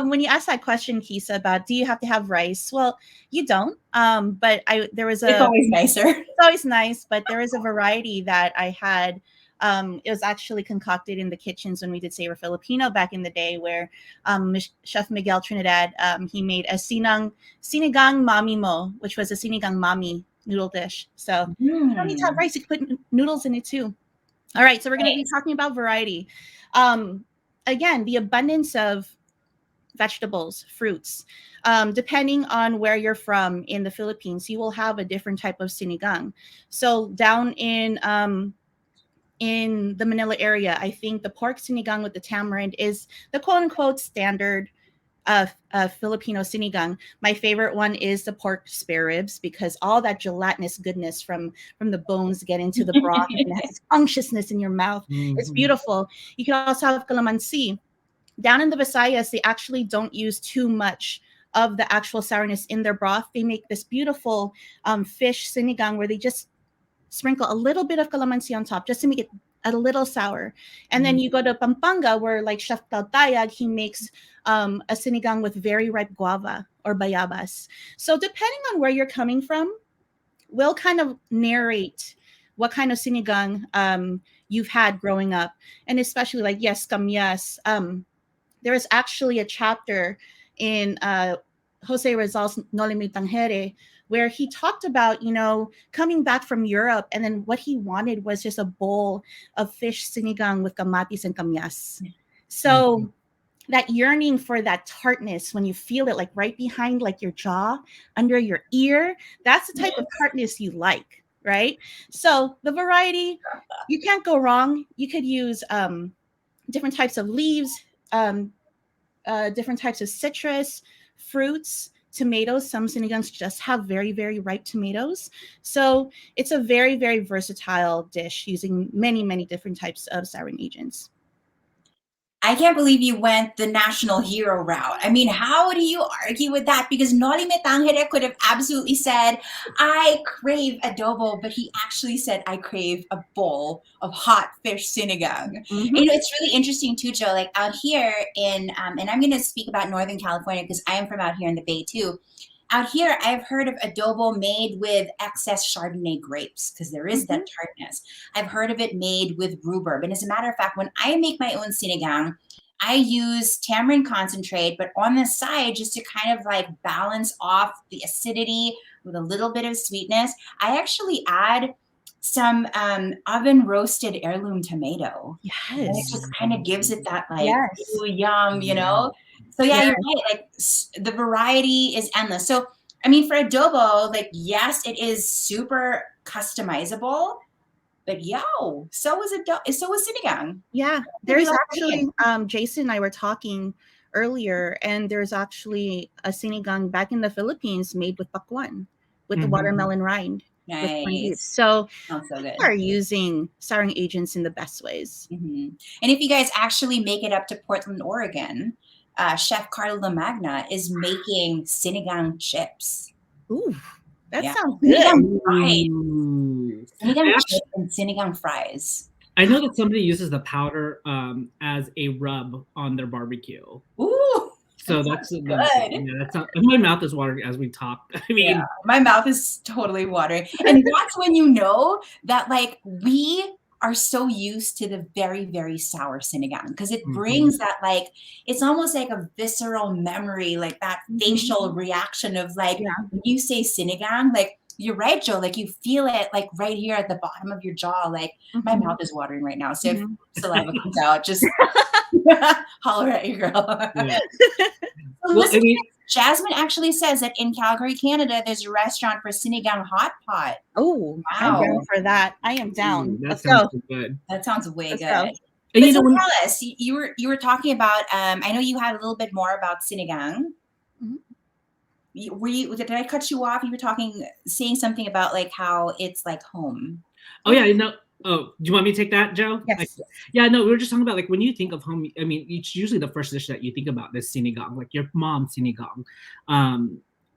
When you asked that question, Kisa, about do you have to have rice? Well, you don't. But it's always nicer. It's always nice, but there is a variety that I had. It was actually concocted in the kitchens when we did Savor Filipino back in the day, where Chef Miguel Trinidad, he made a sinigang mami mo, which was a sinigang mami noodle dish. So you don't need to have rice. You can put noodles in it too. All right, so we're going to be talking about variety. Again, the abundance of vegetables, fruits. Depending on where you're from in the Philippines, you will have a different type of sinigang. So down in the Manila area, I think the pork sinigang with the tamarind is the quote-unquote standard Filipino sinigang. My favorite one is the pork spare ribs because all that gelatinous goodness from the bones get into the broth and it has unctuousness in your mouth. It's beautiful. You can also have calamansi. Down in the Visayas, they actually don't use too much of the actual sourness in their broth. They make this beautiful fish sinigang where they just sprinkle a little bit of calamansi on top just to make it a little sour. And then you go to Pampanga where like Chef Tautayag, he makes a sinigang with very ripe guava or bayabas. So depending on where you're coming from, we'll kind of narrate what kind of sinigang you've had growing up. And especially like, yes, kamyas. There is actually a chapter in Jose Rizal's Noli Me Tangere where he talked about, coming back from Europe, and then what he wanted was just a bowl of fish sinigang with kamatis and kamyas. So that yearning for that tartness, when you feel it like right behind like your jaw, under your ear, that's the type of tartness you like, right? So the variety, you can't go wrong. You could use different types of leaves, different types of citrus, fruits, tomatoes. Some sinigangs just have very, very ripe tomatoes. So it's a very, very versatile dish using many, many different types of souring agents. I can't believe you went the national hero route. I mean, how do you argue with that? Because Noli Me Tangere could have absolutely said, I crave adobo, but he actually said, I crave a bowl of hot fish sinigang. It's really interesting too, Joe, like out here in, and I'm going to speak about Northern California because I am from out here in the Bay too. Out here, I've heard of adobo made with excess Chardonnay grapes because there is that tartness. I've heard of it made with rhubarb. And as a matter of fact, when I make my own sinigang, I use tamarind concentrate, but on the side, just to kind of like balance off the acidity with a little bit of sweetness, I actually add some oven roasted heirloom tomato. Yes. And it just kind of gives it that like, ooh, yum, So yeah, you're right. Like the variety is endless. So, I mean, for adobo, like, yes, it is super customizable, but so was sinigang. Yeah, there's actually, Jason and I were talking earlier, and there's actually a sinigang back in the Philippines made with pakwan, with the watermelon rind. Nice. So good. We are using souring agents in the best ways. And if you guys actually make it up to Portland, Oregon, Chef Carla Magna is making sinigang chips. Ooh, that sounds good. Sinigang chips and sinigang fries. I know that somebody uses the powder as a rub on their barbecue. Ooh. So that's good. My mouth is watering as we talk. I mean, my mouth is totally watering. And that's when you know that like we are so used to the very, very sour sinigang because it brings that like, it's almost like a visceral memory, like that facial reaction of like, when you say sinigang, like you're right, Joe, like you feel it like right here at the bottom of your jaw. Like my mouth is watering right now. So if saliva comes out, just holler at your girl. So well, I mean, Jasmine actually says that in Calgary, Canada, there's a restaurant for sinigang hot pot. Oh, wow. I'm down for that. I am down. Let's go. Good. That sounds way good. And But so tell us, you were talking about. I know you had a little bit more about sinigang. Did I cut you off? You were saying something about like how it's like home. Oh yeah, no. Oh, do you want me to take that, Joe? Yes. Yeah, no, we were just talking about like when you think of home. I mean, it's usually the first dish that you think about is sinigang, like your mom's sinigang.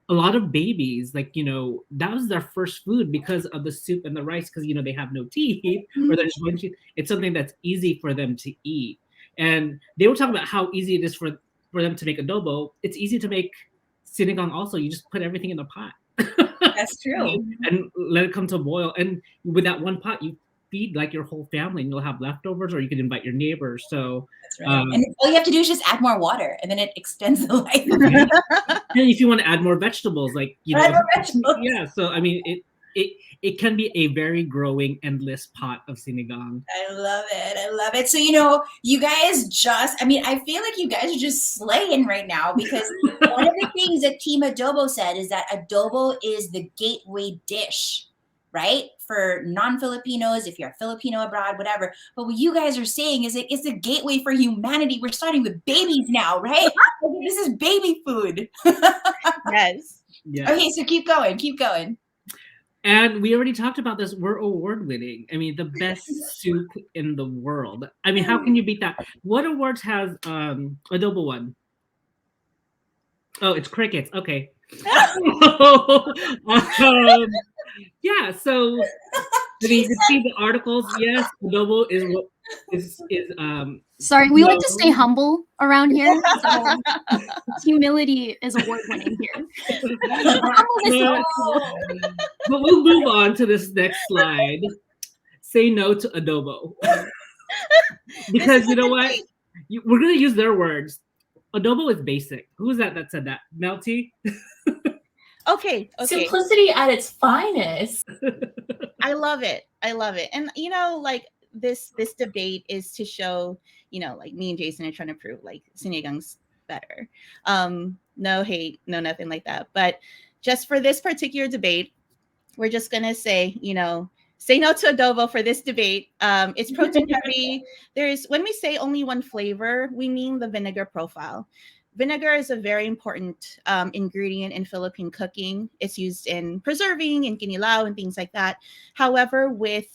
A lot of babies, like that was their first food because of the soup and the rice, because they have no teeth or they're just one teeth. It's something that's easy for them to eat, and they were talking about how easy it is for them to make adobo. It's easy to make sinigang also. You just put everything in a pot. That's true. And let it come to a boil. And with that one pot, you feed like your whole family, and you'll have leftovers, or you can invite your neighbors. So that's right. And all you have to do is just add more water, and then it extends the life. And if you want to add more vegetables, like add more vegetables. Yeah. So I mean, it can be a very growing, endless pot of sinigang. I love it. So you guys I feel like you guys are just slaying right now, because one of the things that Team Adobo said is that adobo is the gateway dish, right? For non-Filipinos, if you're a Filipino abroad, whatever. But what you guys are saying is it's a gateway for humanity. We're starting with babies now, right? This is baby food. Yes. Yeah. Okay, so keep going. And we already talked about this. We're award winning. I mean, the best soup in the world. I mean, how can you beat that? What awards has Adobo won? Oh, it's crickets. Okay. Yeah. So you can see the articles. Yes, Adobo is what is Sorry, we like to stay humble around here. So humility is award winning here. But we'll move on to this next slide. Say no to adobo. Because you know what? We're going to use their words. Adobo is basic. Who was that said that? Melty? Okay. Simplicity at its finest. I love it. And like this debate is to show, like me and Jason are trying to prove like sinigang's better. No hate, no nothing like that. But just for this particular debate, we're just gonna say, say no to adobo for this debate. It's protein heavy. When we say only one flavor, we mean the vinegar profile. Vinegar is a very important ingredient in Philippine cooking. It's used in preserving and kinilaw and things like that. However, with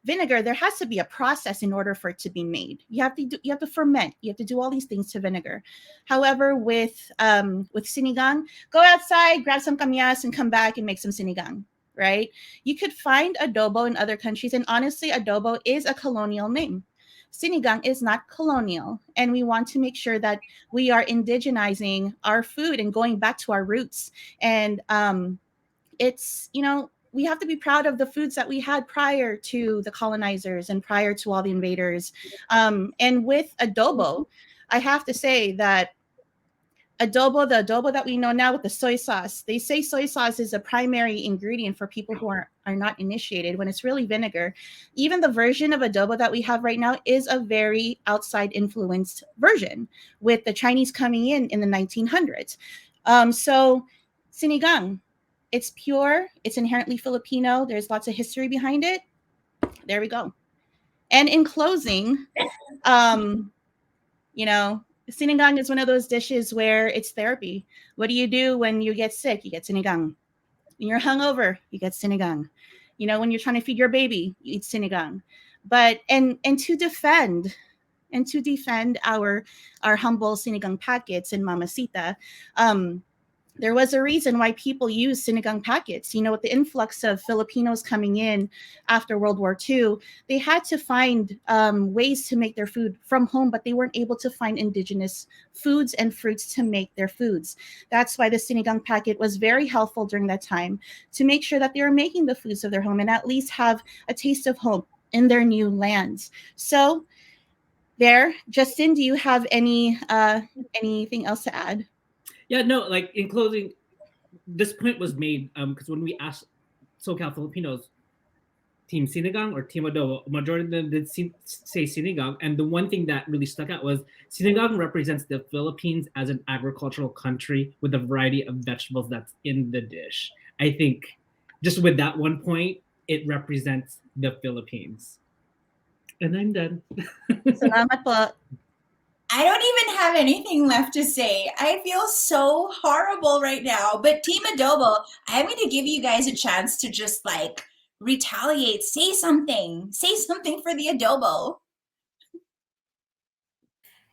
vinegar, there has to be a process in order for it to be made. You have to ferment. You have to do all these things to vinegar. However, with sinigang, go outside, grab some kamyas, and come back and make some sinigang. Right? You could find adobo in other countries, and honestly, adobo is a colonial name. Sinigang is not colonial, and we want to make sure that we are indigenizing our food and going back to our roots. And it's we have to be proud of the foods that we had prior to the colonizers and prior to all the invaders. And with adobo, I have to say that the adobo that we know now with the soy sauce, they say soy sauce is a primary ingredient for people who are not initiated, when it's really vinegar. Even the version of adobo that we have right now is a very outside influenced version, with the Chinese coming in the 1900s. So sinigang, it's pure, it's inherently Filipino. There's lots of history behind it. There we go. And in closing, sinigang is one of those dishes where it's therapy. What do you do when you get sick? You get sinigang. When you're hungover, you get sinigang. When you're trying to feed your baby, you eat sinigang. But and to defend our humble sinigang packets in Mamacita, there was a reason why people use sinigang packets. With the influx of Filipinos coming in after World War II, they had to find ways to make their food from home, but they weren't able to find indigenous foods and fruits to make their foods. That's why the sinigang packet was very helpful during that time, to make sure that they were making the foods of their home and at least have a taste of home in their new lands. So there, Justin, do you have anything else to add? Yeah, no, like in closing, this point was made because when we asked SoCal Filipinos, Team Sinigang or Team Adobo, a majority of them did say Sinigang. And the one thing that really stuck out was Sinigang represents the Philippines as an agricultural country with a variety of vegetables that's in the dish. I think just with that one point, it represents the Philippines. And I'm done. Salamat po. I don't even have anything left to say. I feel so horrible right now. But Team Adobo, I'm going to give you guys a chance to just like retaliate. Say something. Say something for the adobo.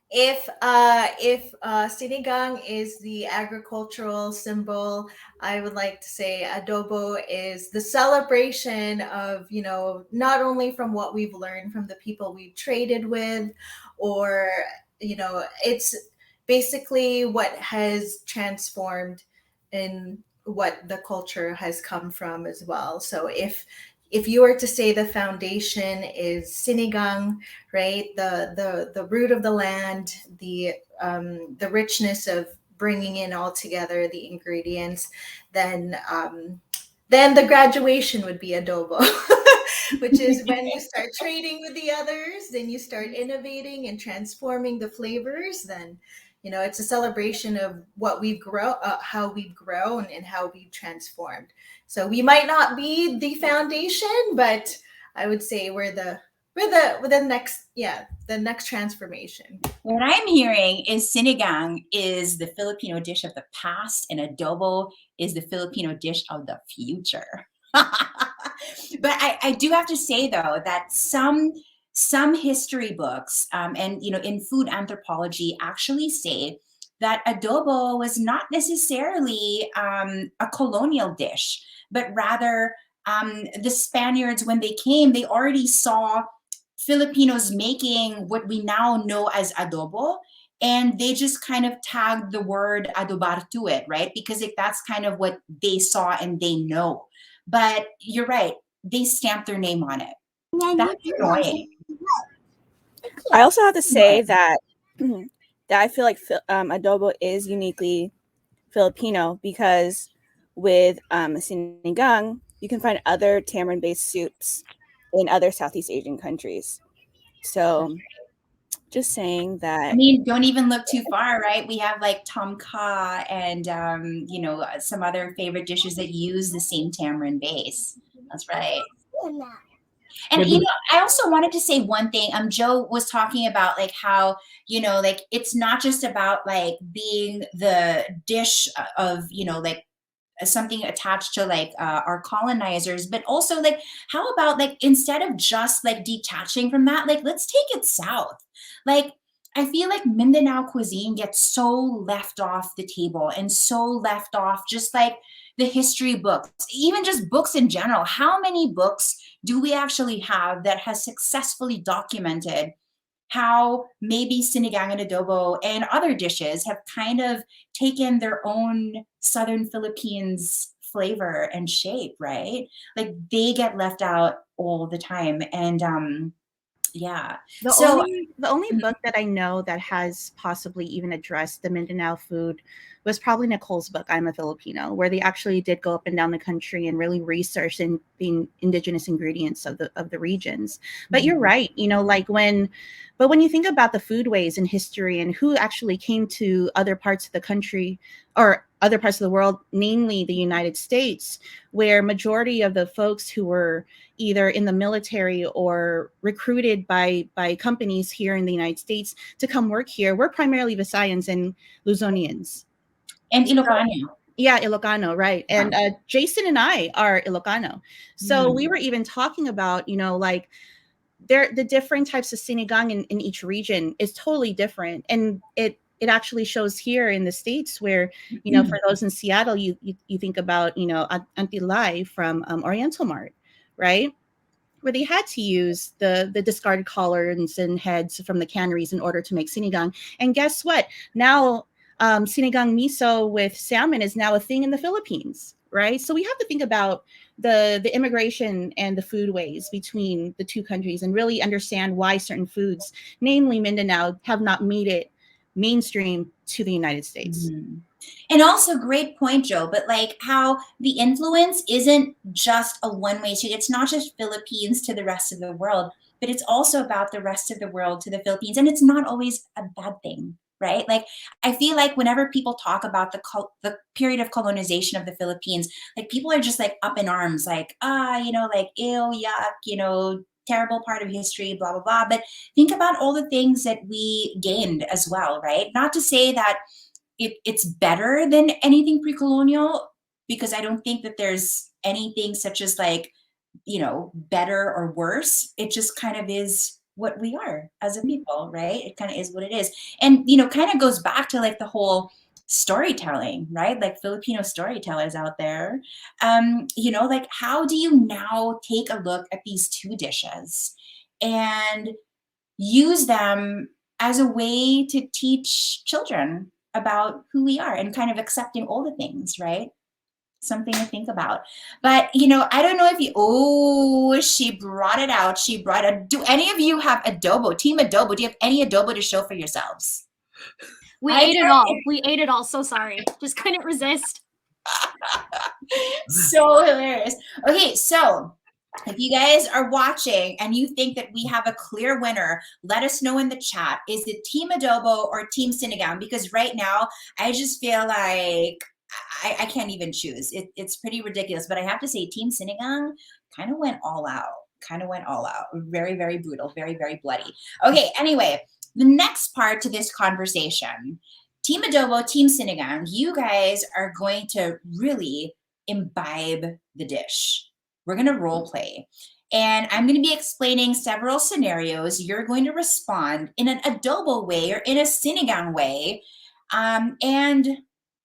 If sinigang is the agricultural symbol, I would like to say adobo is the celebration of, you know, not only from what we've learned from the people we've traded with, or, you know, it's basically what has transformed in what the culture has come from as well. So if you were to say the foundation is sinigang, right? The root of the land, the richness of bringing in all together the ingredients, then the graduation would be adobo, which is when you start trading with the others, then you start innovating and transforming the flavors. Then, you know, it's a celebration of what we've how we've grown and how we've transformed. So we might not be the foundation, but I would say we're the next transformation. What I'm hearing is sinigang is the Filipino dish of the past and adobo is the Filipino dish of the future. But I do have to say though that some history books and you know in food anthropology actually say that adobo was not necessarily a colonial dish, but rather the Spaniards, when they came, they already saw Filipinos making what we now know as adobo, and they just kind of tagged the word adobar to it, right? Because that's kind of what they saw and they know. But you're right, they stamped their name on it. That's annoying. I also have to say that that I feel like adobo is uniquely Filipino because with sinigang, you can find other tamarind-based soups in other Southeast Asian countries. So just saying that. I mean, don't even look too far, right? We have like tom kha and you know some other favorite dishes that use the same tamarind base. That's right. And you know, I also wanted to say one thing. Joe was talking about like how, you know, like it's not just about like being the dish of, you know, like something attached to like our colonizers, but also like how about like instead of just like detaching from that, like let's take it south. Like I feel like Mindanao cuisine gets so left off the table and so left off just like the history books, even just books in general. How many books do we actually have that has successfully documented how maybe sinigang and adobo and other dishes have kind of taken their own Southern Philippines flavor and shape, right? Like they get left out all the time. And yeah. The only book that I know that has possibly even addressed the Mindanao food was probably Nicole's book, I'm a Filipino, where they actually did go up and down the country and really research in the indigenous ingredients of the regions. But you're right, you know, like when you think about the foodways in history and who actually came to other parts of the country or other parts of the world, namely the United States, where majority of the folks who were either in the military or recruited by companies here in the United States to come work here were primarily Visayans and Luzonians. And Ilocano. Yeah, Ilocano, right. And Jason and I are Ilocano. So we were even talking about, you know, like the different types of sinigang in each region is totally different. And it actually shows here in the States where, you know, for those in Seattle, you think about, you know, Antilay from Oriental Mart, right? Where they had to use the discarded collards and heads from the canneries in order to make sinigang. And guess what? Now sinigang miso with salmon is now a thing in the Philippines, right? So we have to think about the immigration and the foodways between the two countries and really understand why certain foods, namely Mindanao, have not made it mainstream to the United States. And also great point, Joe, but like how the influence isn't just a one-way street. It's not just Philippines to the rest of the world, but it's also about the rest of the world to the Philippines. And it's not always a bad thing, right? Like I feel like whenever people talk about the period of colonization of the Philippines, like people are just like up in arms, like, you know, like, ew, yuck, you know, terrible part of history, blah, blah, blah. But think about all the things that we gained as well, right? Not to say that it's better than anything pre-colonial, because I don't think that there's anything such as like, better or worse. It just kind of is what we are as a people, right? It kind of is what it is. And, kind of goes back to like the whole storytelling, right? Like Filipino storytellers out there, like how do you now take a look at these two dishes and use them as a way to teach children about who we are and kind of accepting all the things, right? Something to think about. But, I don't know if she brought it out. Do any of you have adobo? Team Adobo, do you have any adobo to show for yourselves? We ate it all. We ate it all. So sorry. Just couldn't resist. So hilarious. Okay, so if you guys are watching and you think that we have a clear winner, let us know in the chat. Is it Team Adobo or Team Sinigang? Because right now, I just feel like I can't even choose. It's pretty ridiculous. But I have to say, Team Sinigang kind of went all out. Very, very brutal. Very, very bloody. Okay, anyway, the next part to this conversation, Team Adobo, Team Sinigang, you guys are going to really imbibe the dish. We're going to role play. And I'm going to be explaining several scenarios. You're going to respond in an adobo way or in a sinigang way. And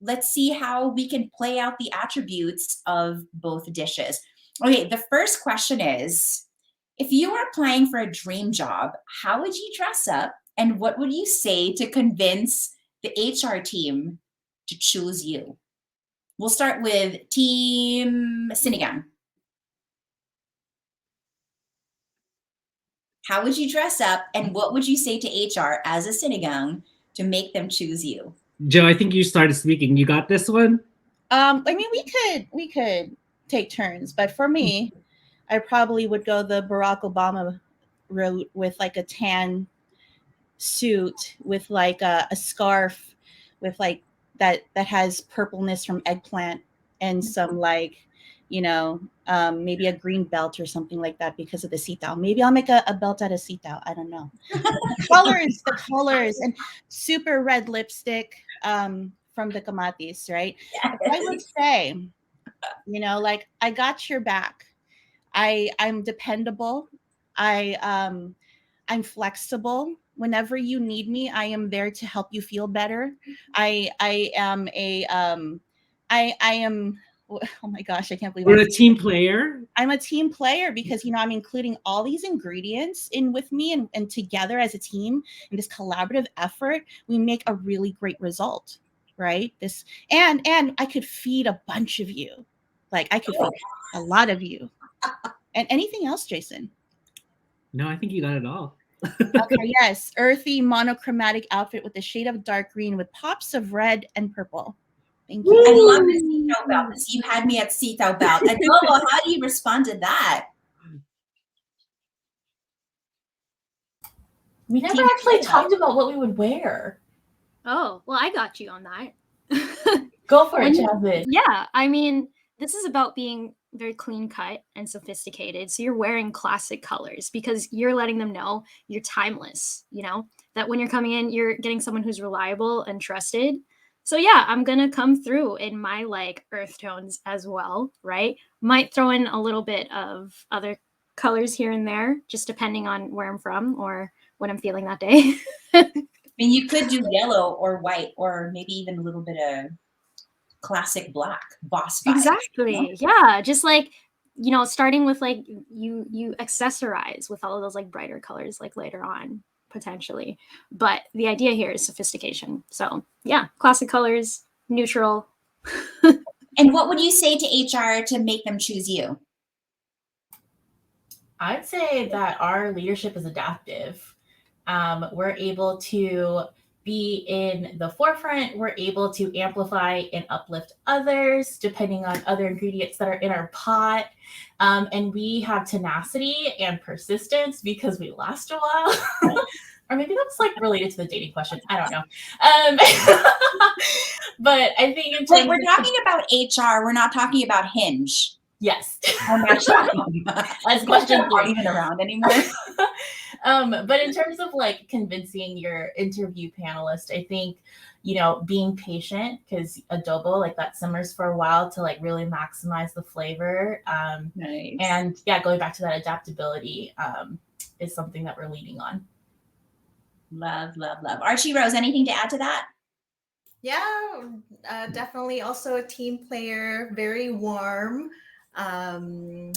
let's see how we can play out the attributes of both dishes. Okay, the first question is, if you were applying for a dream job, how would you dress up and what would you say to convince the HR team to choose you? We'll start with Team Sinigang. How would you dress up and what would you say to HR as a Sinigang to make them choose you? Joe, I think you started speaking. You got this one? I mean, we could take turns, but for me, I probably would go the Barack Obama route with like a tan suit with like a scarf with like that has purpleness from eggplant and some like, maybe a green belt or something like that because of the sitaw. Maybe I'll make a belt out of sitaw. I don't know. The colors and super red lipstick from the kamatis, right? Yes. I would say, like I got your back. I'm dependable. I'm flexible. Whenever you need me, I am there to help you feel better. I am oh my gosh, I can't believe We're a team player. I'm a team player because, I'm including all these ingredients in with me and together as a team in this collaborative effort, we make a really great result, right? And I could feed a bunch of you. Like I could feed a lot of you. And anything else, Jason? No, I think you got it all. Okay, yes. Earthy monochromatic outfit with a shade of dark green with pops of red and purple. Thank you. I love the sitaw belt. You had me at sitaw belt. Adobo, how do you respond to that? We never actually talked about what we would wear. Oh, well, I got you on that. Go for it, Jasmine. Yeah, I mean, this is about being very clean cut and sophisticated. So you're wearing classic colors because you're letting them know you're timeless, that when you're coming in, you're getting someone who's reliable and trusted. So yeah, I'm going to come through in my like earth tones as well, right? Might throw in a little bit of other colors here and there, just depending on where I'm from or what I'm feeling that day. I mean, you could do yellow or white or maybe even a little bit of classic black, boss vibe. Exactly. Yeah. Just like, starting with like you accessorize with all of those like brighter colors like later on potentially. But the idea here is sophistication. So yeah, classic colors, neutral. And what would you say to HR to make them choose you? I'd say that our leadership is adaptive. We're able to be in the forefront. We're able to amplify and uplift others depending on other ingredients that are in our pot. And we have tenacity and persistence because we last a while. Or maybe that's like related to the dating question. I don't know. But I think Wait, we're talking about HR. We're not talking about Hinge. Yes. I'm not shocking. That's question Not 3. even around anymore. But in terms of like convincing your interview panelist, I think, being patient, because adobo, like, that simmers for a while to like really maximize the flavor. Nice. And yeah, going back to that adaptability is something that we're leaning on. Love, love, love. Archierose, anything to add to that? Yeah, definitely also a team player, very warm. And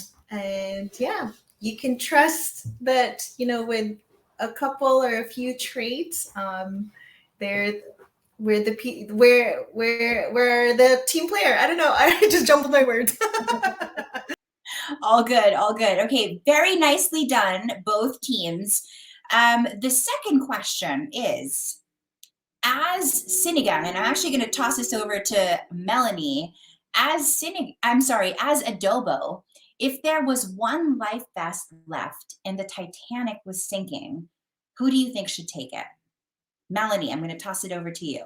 yeah, you can trust that, with a couple or a few traits, we're the team player. I don't know. I just jumbled my words. All good, all good. Okay, very nicely done, both teams. The second question is, as Sinigang, and I'm actually going to toss this over to Melanie, as Adobo, if there was one life vest left and the Titanic was sinking, who do you think should take it? Melanie, I'm going to toss it over to you.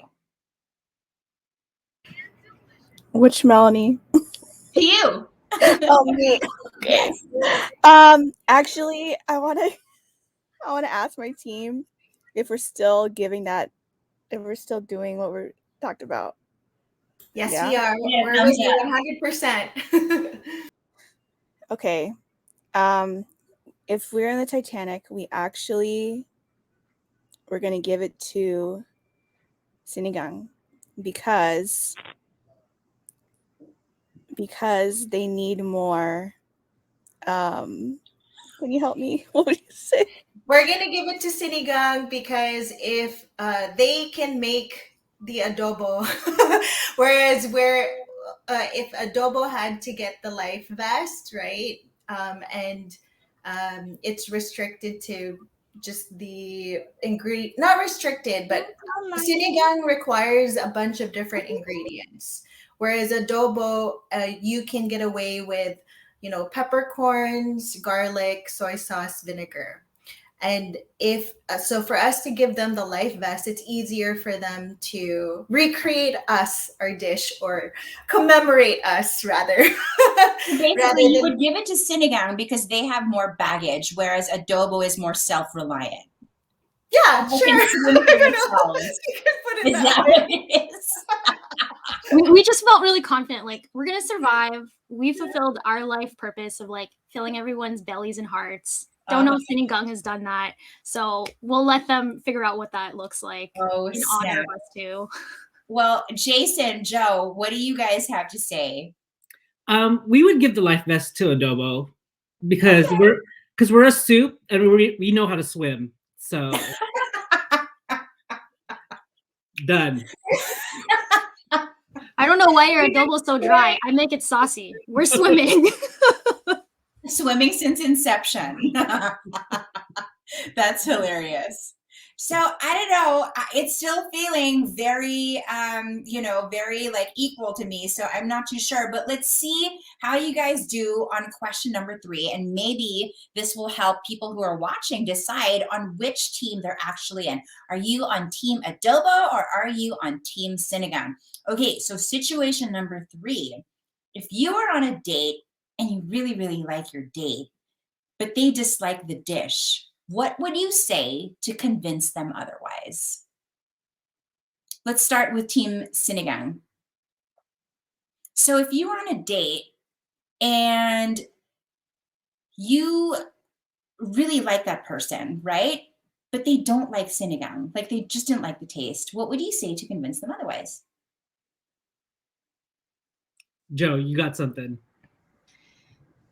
Which Melanie? To you. Oh, me. Okay. Actually, I want to ask my team if we're still giving that, if we're still doing what we're talked about. Yes, Yeah? we are. Yeah, We're with you 100%. Okay. If we're in the Titanic, we're going to give it to Sinigang because they need more. Can you help me? What would you say? We're going to give it to Sinigang because if they can make the adobo, whereas if adobo had to get the life vest, right? And it's restricted to just the ingredient, not restricted, but Sinigang requires a bunch of different ingredients. Whereas adobo, you can get away with, peppercorns, garlic, soy sauce, vinegar. And so for us to give them the life vest, it's easier for them to recreate our dish, or commemorate us rather. Basically, you would give it to Sinigang because they have more baggage, whereas adobo is more self-reliant. Yeah, They sure. can swim for I don't know. themselves. You can put it Is that that way. what it is? We just felt really confident, like, we're gonna survive. We fulfilled our life purpose of like filling everyone's bellies and hearts. Don't know if Sinigang has done that, so we'll let them figure out what that looks like in honor of us too. Well, Jason, Joe, what do you guys have to say? We would give the life vest to adobo because we're a soup and we know how to swim. So done. I don't know why your adobo's so dry. I make it saucy. We're swimming. Swimming since inception. That's hilarious. So I don't know. It's still feeling very, very like equal to me. So I'm not too sure. But let's see how you guys do on question number 3, and maybe this will help people who are watching decide on which team they're actually in. Are you on Team Adobo or are you on Team Sinigang? Okay, so situation number 3: if you are on a date and you really, really like your date, but they dislike the dish, what would you say to convince them otherwise? Let's start with Team Sinigang. So if you are on a date and you really like that person, right? But they don't like Sinigang, like they just didn't like the taste, what would you say to convince them otherwise? Joe, you got something.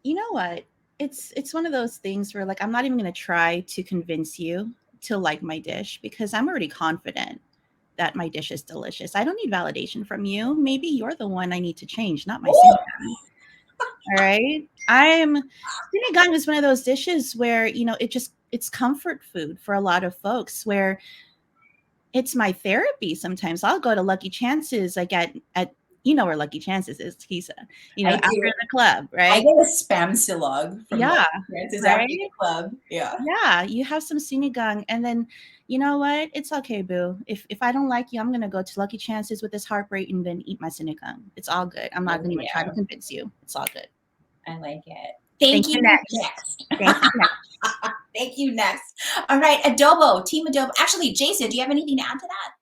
You know what? It's one of those things where, like, I'm not even going to try to convince you to like my dish because I'm already confident that my dish is delicious. I don't need validation from you. Maybe you're the one I need to change, not my Sinigang. All right. Sinigang is one of those dishes where, it's comfort food for a lot of folks, where it's my therapy. Sometimes I'll go to Lucky Chances, like at where Lucky Chances is, Kisa, after the club, right? I get a spam silog from Yeah, Chances right? after the club. Yeah. Yeah, you have some Sinigang, and then you know what? It's okay, boo. If I don't like you, I'm gonna go to Lucky Chances with this heart rate and then eat my Sinigang. It's all good. I'm not gonna even try to convince you. It's all good. I like it. Thank you. Next. Thank you. Next. Thank you. Next. All right. Adobo, Team Adobo. Actually, Jason, do you have anything to add to that?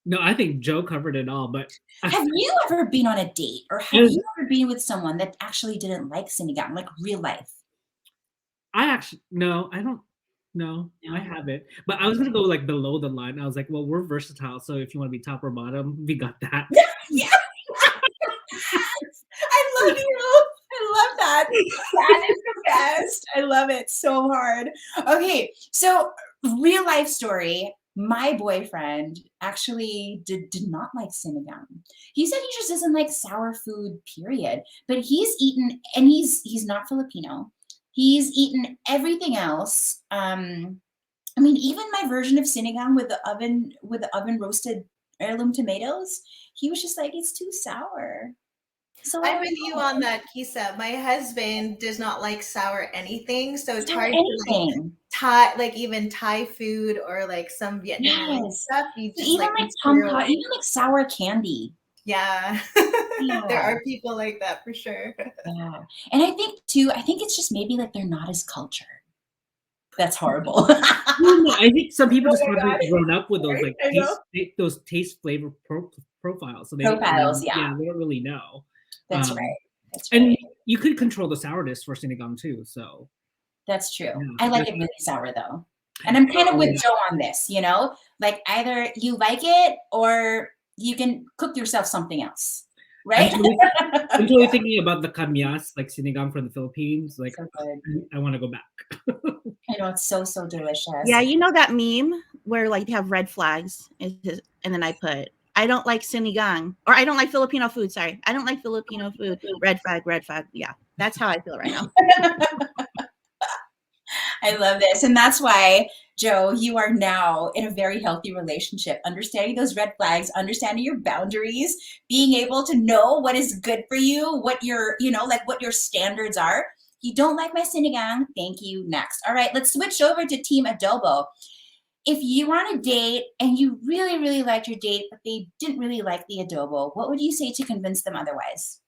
No, I think Joe covered it all. But have you ever been on a date, or have you ever been with someone that actually didn't like Sinigang, like real life? No, I don't. No, I haven't. But I was gonna go like below the line. I was like, well, we're versatile, so if you want to be top or bottom, we got that. Yeah. I love you. I love that. That is the best. I love it so hard. Okay, so real life story. My boyfriend actually did not like Sinigang. He said he just doesn't like sour food, period. But he's eaten, and he's not Filipino. He's eaten everything else. I mean, even my version of Sinigang with the oven roasted heirloom tomatoes, he was just like, it's too sour. So I'm with you on that, Kisa. My husband does not like sour anything, so it's hard to like even Thai food or like some Vietnamese stuff. You just even like even like sour candy. Yeah. There are people like that for sure. Yeah. And I think it's just maybe like they're not as cultured. That's horrible. No, I think some people just haven't grown up with those like taste flavor profiles. So they don't really know. That's right. And you could control the sourness for Sinigang too. So that's true. Yeah, I like it really sour though. And I'm kind of with Joe on this, you know, like either you like it or you can cook yourself something else. Right? I'm totally thinking about the kamyas, like Sinigang from the Philippines. Like, so I want to go back. I know, it's so delicious. Yeah, you know that meme where like you have red flags, and then I put, I don't like Sinigang, or I don't like Filipino food. Sorry, I don't like Filipino food. Red flag, red flag. Yeah, that's how I feel right now. I love this. And that's why, Joe, you are now in a very healthy relationship, understanding those red flags, understanding your boundaries, being able to know what is good for you, what your, like what your standards are. You don't like my Sinigang? Thank you. Next. All right, let's switch over to Team Adobo. If you were on a date and you really, really liked your date, but they didn't really like the adobo, what would you say to convince them otherwise?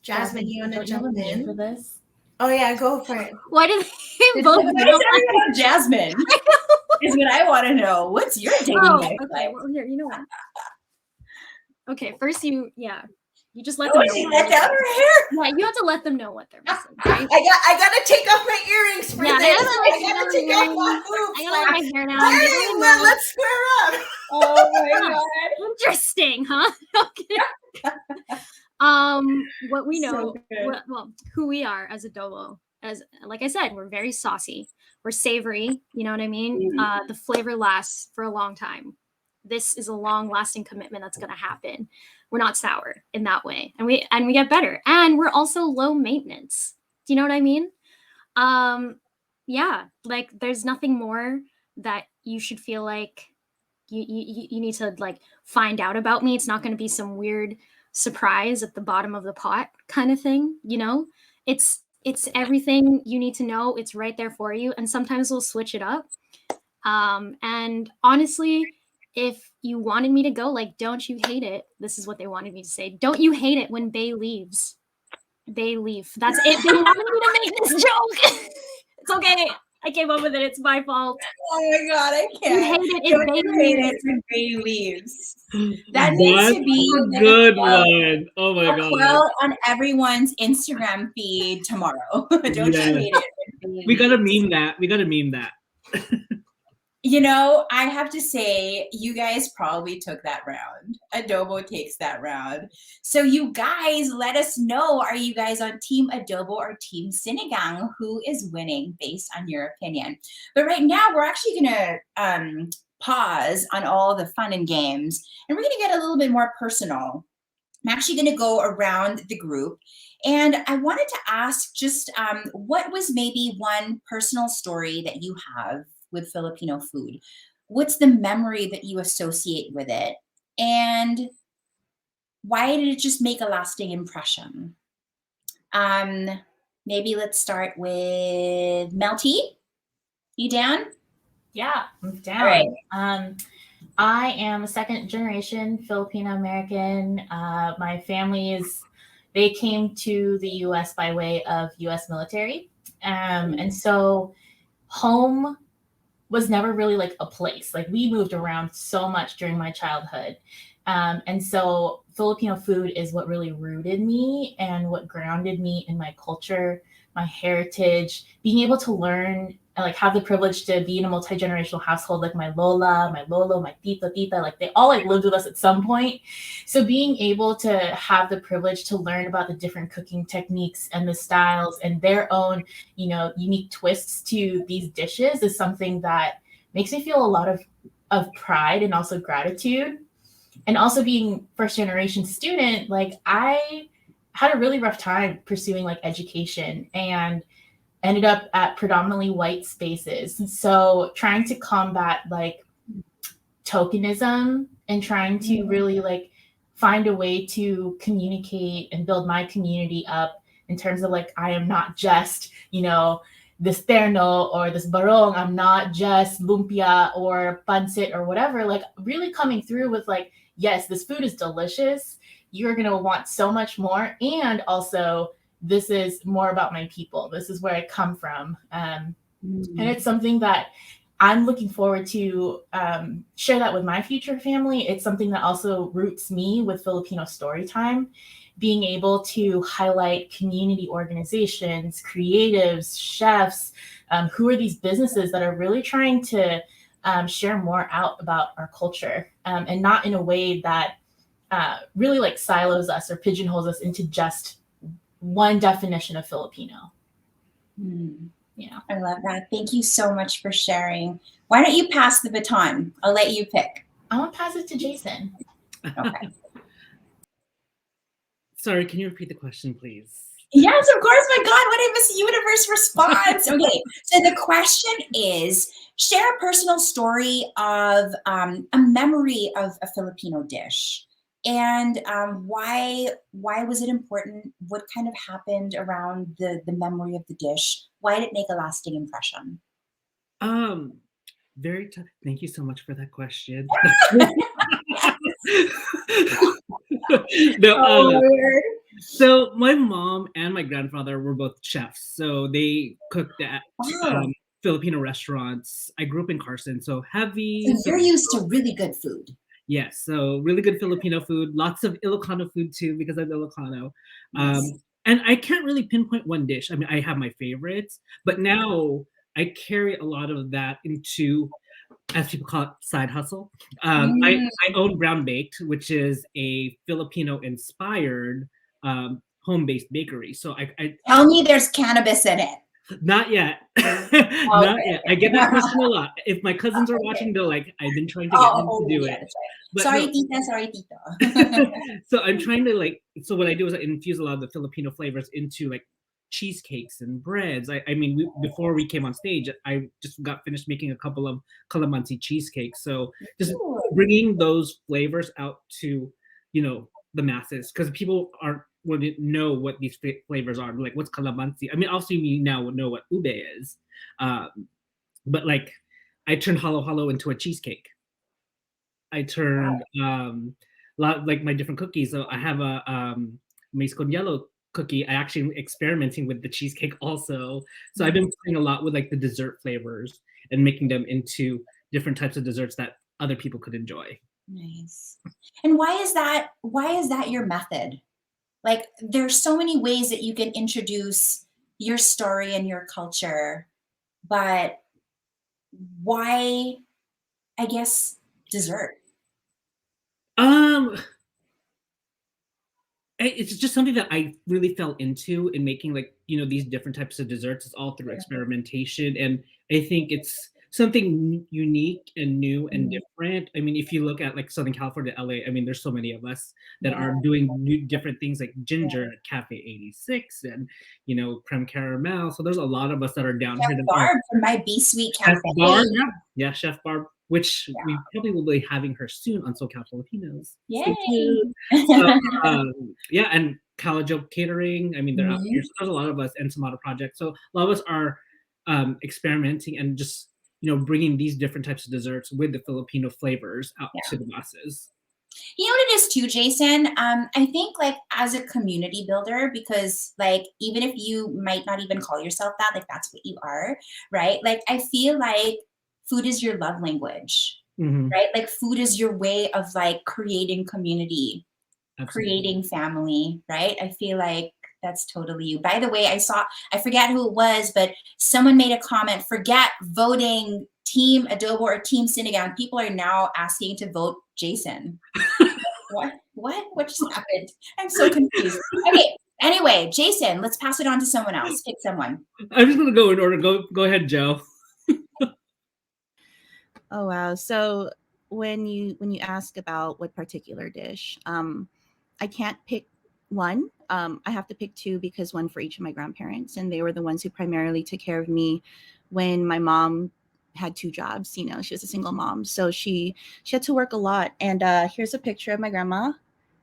Jasmine, you want to jump in for this? Oh yeah, go for it. Why do they both know? Jasmine is what I want to know. What's your dating life? Okay, well here, you know what? Okay, first you just let them know. She let down her hair. Yeah, you have to let them know what they're missing. Right? I gotta take off my earrings for this. I gotta take off my hoops. I gotta let my hair down. Hey, well, let's square up. Oh my god. Interesting, huh? Okay. What we know, who we are as Adobo, like I said, we're very saucy, we're savory, you know what I mean? The flavor lasts for a long time. This is a long lasting commitment that's going to happen. We're not sour in that way, and we get better, and we're also low maintenance. Do you know what I mean? Yeah, like there's nothing more that you should feel like you need to like find out about me. It's not going to be some weird surprise at the bottom of the pot kind of thing, you know. It's everything you need to know. It's right there for you, and sometimes we'll switch it up. And honestly, if you wanted me to go, like, don't you hate it? This is what they wanted me to say. Don't you hate it when Bay leaves? They leave. That's it. They wanted me to make this joke. It's okay. I came up with it. It's my fault. Oh my god, I can't. You hate it when Bay leaves. That needs to be a good one. Oh my god. Well, on everyone's Instagram feed tomorrow. Don't you hate it? We gotta meme that. You know, I have to say, you guys probably took that round. Adobo takes that round. So you guys, let us know, are you guys on Team Adobo or Team Sinigang? Who is winning based on your opinion? But right now, we're actually going to pause on all the fun and games, and we're going to get a little bit more personal. I'm actually going to go around the group, and I wanted to ask just what was maybe one personal story that you have with Filipino food? What's the memory that you associate with it? And why did it just make a lasting impression? Maybe let's start with Meltie. You down? Yeah, I'm down. All right. I am a second generation Filipino American. My family is They came to the US by way of US military. And so home was never really like a place. Like we moved around so much during my childhood. And so Filipino food is what really rooted me and what grounded me in my culture, my heritage, being able to learn, like have the privilege to be in a multi-generational household, like my Lola, my Lolo, my Tita, like they all like lived with us at some point. So being able to have the privilege to learn about the different cooking techniques and the styles and their own, unique twists to these dishes is something that makes me feel a lot of pride and also gratitude. And also being first generation student, like I had a really rough time pursuing like education and ended up at predominantly white spaces. So trying to combat like tokenism and trying to really like find a way to communicate and build my community up in terms of like, I am not just, this terno or this barong, I'm not just lumpia or pancit or whatever, like really coming through with like, yes, this food is delicious. You're going to want so much more. And also, this is more about my people. This is where I come from. And it's something that I'm looking forward to share that with my future family. It's something that also roots me with Filipino Storytime, being able to highlight community organizations, creatives, chefs, who are these businesses that are really trying to share more out about our culture and not in a way that really like silos us or pigeonholes us into just one definition of Filipino. Yeah. I love that. Thank you so much for sharing. Why don't you pass the baton? I'll let you pick. I want to pass it to Jason. Okay. Sorry, can you repeat the question, please? Yes, of course. My God, what a Miss Universe response. Okay, so the question is, share a personal story of a memory of a Filipino dish. And why was it important? What kind of happened around the memory of the dish? Why did it make a lasting impression? Very tough. Thank you so much for that question. So my mom and my grandfather were both chefs, so they cooked at Filipino restaurants. I grew up in Carson, so heavy. So you're used to really good food. Yes, so really good Filipino food, lots of Ilocano food too, because I'm Ilocano. Yes. And I can't really pinpoint one dish. I mean, I have my favorites, but now I carry a lot of that into, as people call it, side hustle. I own Brown Baked, which is a Filipino-inspired home-based bakery. So I tell me there's cannabis in it. Not yet. Not yet. I get that question a lot. If my cousins are watching, they're like, I've been trying to get them to do it. But sorry, tita. Sorry, tito. So I'm trying to so what I do is I infuse a lot of the Filipino flavors into like cheesecakes and breads. I mean, before we came on stage, I just got finished making a couple of calamansi cheesecakes. So just bringing those flavors out to, the masses, because people wouldn't know what these flavors are. Like, what's calamansi? I mean, obviously we now know what ube is, but like, I turned halo into a cheesecake. I turned like my different cookies. So I have a maize con yellow cookie. I actually experimenting with the cheesecake also. So I've been playing a lot with like the dessert flavors and making them into different types of desserts that other people could enjoy. Nice. And why is that your method? Like, there's so many ways that you can introduce your story and your culture, but why, I guess, dessert? It's just something that I really fell into in making, like, these different types of desserts. It's all through experimentation, and I think it's something unique and new and different. I mean, if you look at like Southern California, LA, I mean, there's so many of us that are doing new different things like ginger at Cafe 86 and, creme caramel. So there's a lot of us that are down Chef here. Barb from my B Sweet Cafe. Chef Barb, yeah, Chef Barb, which we probably will be having her soon on SoCal Filipinos. Yay! Yeah, and Calajo Catering. I mean, they're out here. So there's a lot of us, and some other projects. So a lot of us are experimenting and just bringing these different types of desserts with the Filipino flavors out to the masses. You know what it is too, Jason? I think like as a community builder, because like even if you might not even call yourself that, like that's what you are, right? Like I feel like food is your love language, right? Like food is your way of like creating community, creating family, right? I feel like that's totally you. By the way, I forget who it was, but someone made a comment, forget voting Team Adobo or Team Sinigang. People are now asking to vote Jason. What? What just happened? I'm so confused. Okay. Anyway, Jason, let's pass it on to someone else. Pick someone. I'm just gonna go in order. Go ahead, Joe. Oh wow. So when you ask about what particular dish, I can't pick one. I have to pick two because one for each of my grandparents, and they were the ones who primarily took care of me when my mom had two jobs. You know, she was a single mom, so she had to work a lot. And here's a picture of my grandma.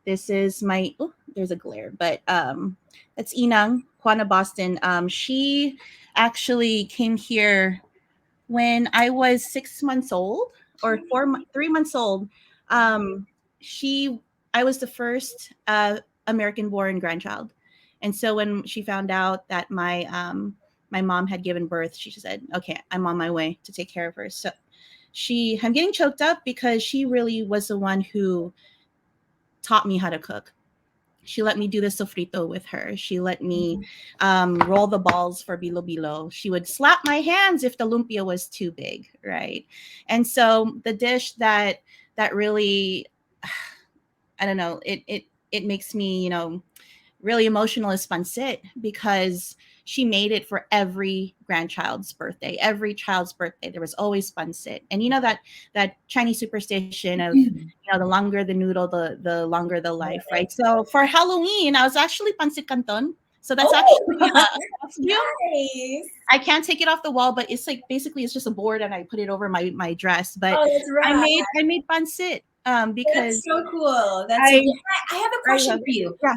This is my there's a glare, but that's Inang Juana Boston. She actually came here when I was 6 months old or 3 months old. Um, she I was the first American born grandchild. And so when she found out that my mom had given birth, she said, okay, I'm on my way to take care of her. So I'm getting choked up because she really was the one who taught me how to cook. She let me do the sofrito with her. She let me roll the balls for bilo bilo. She would slap my hands if the lumpia was too big, right? And so the dish that really, I don't know, it makes me, really emotional is pancit because she made it for every grandchild's birthday. Every child's birthday, there was always pancit. And you know that Chinese superstition of the longer the noodle, the longer the life, right? So for Halloween, I was actually pancit canton. So that's actually Nice. I can't take it off the wall, but it's like basically it's just a board and I put it over my dress. But that's right. I made pancit because that's so cool. I have a question for you. Yeah.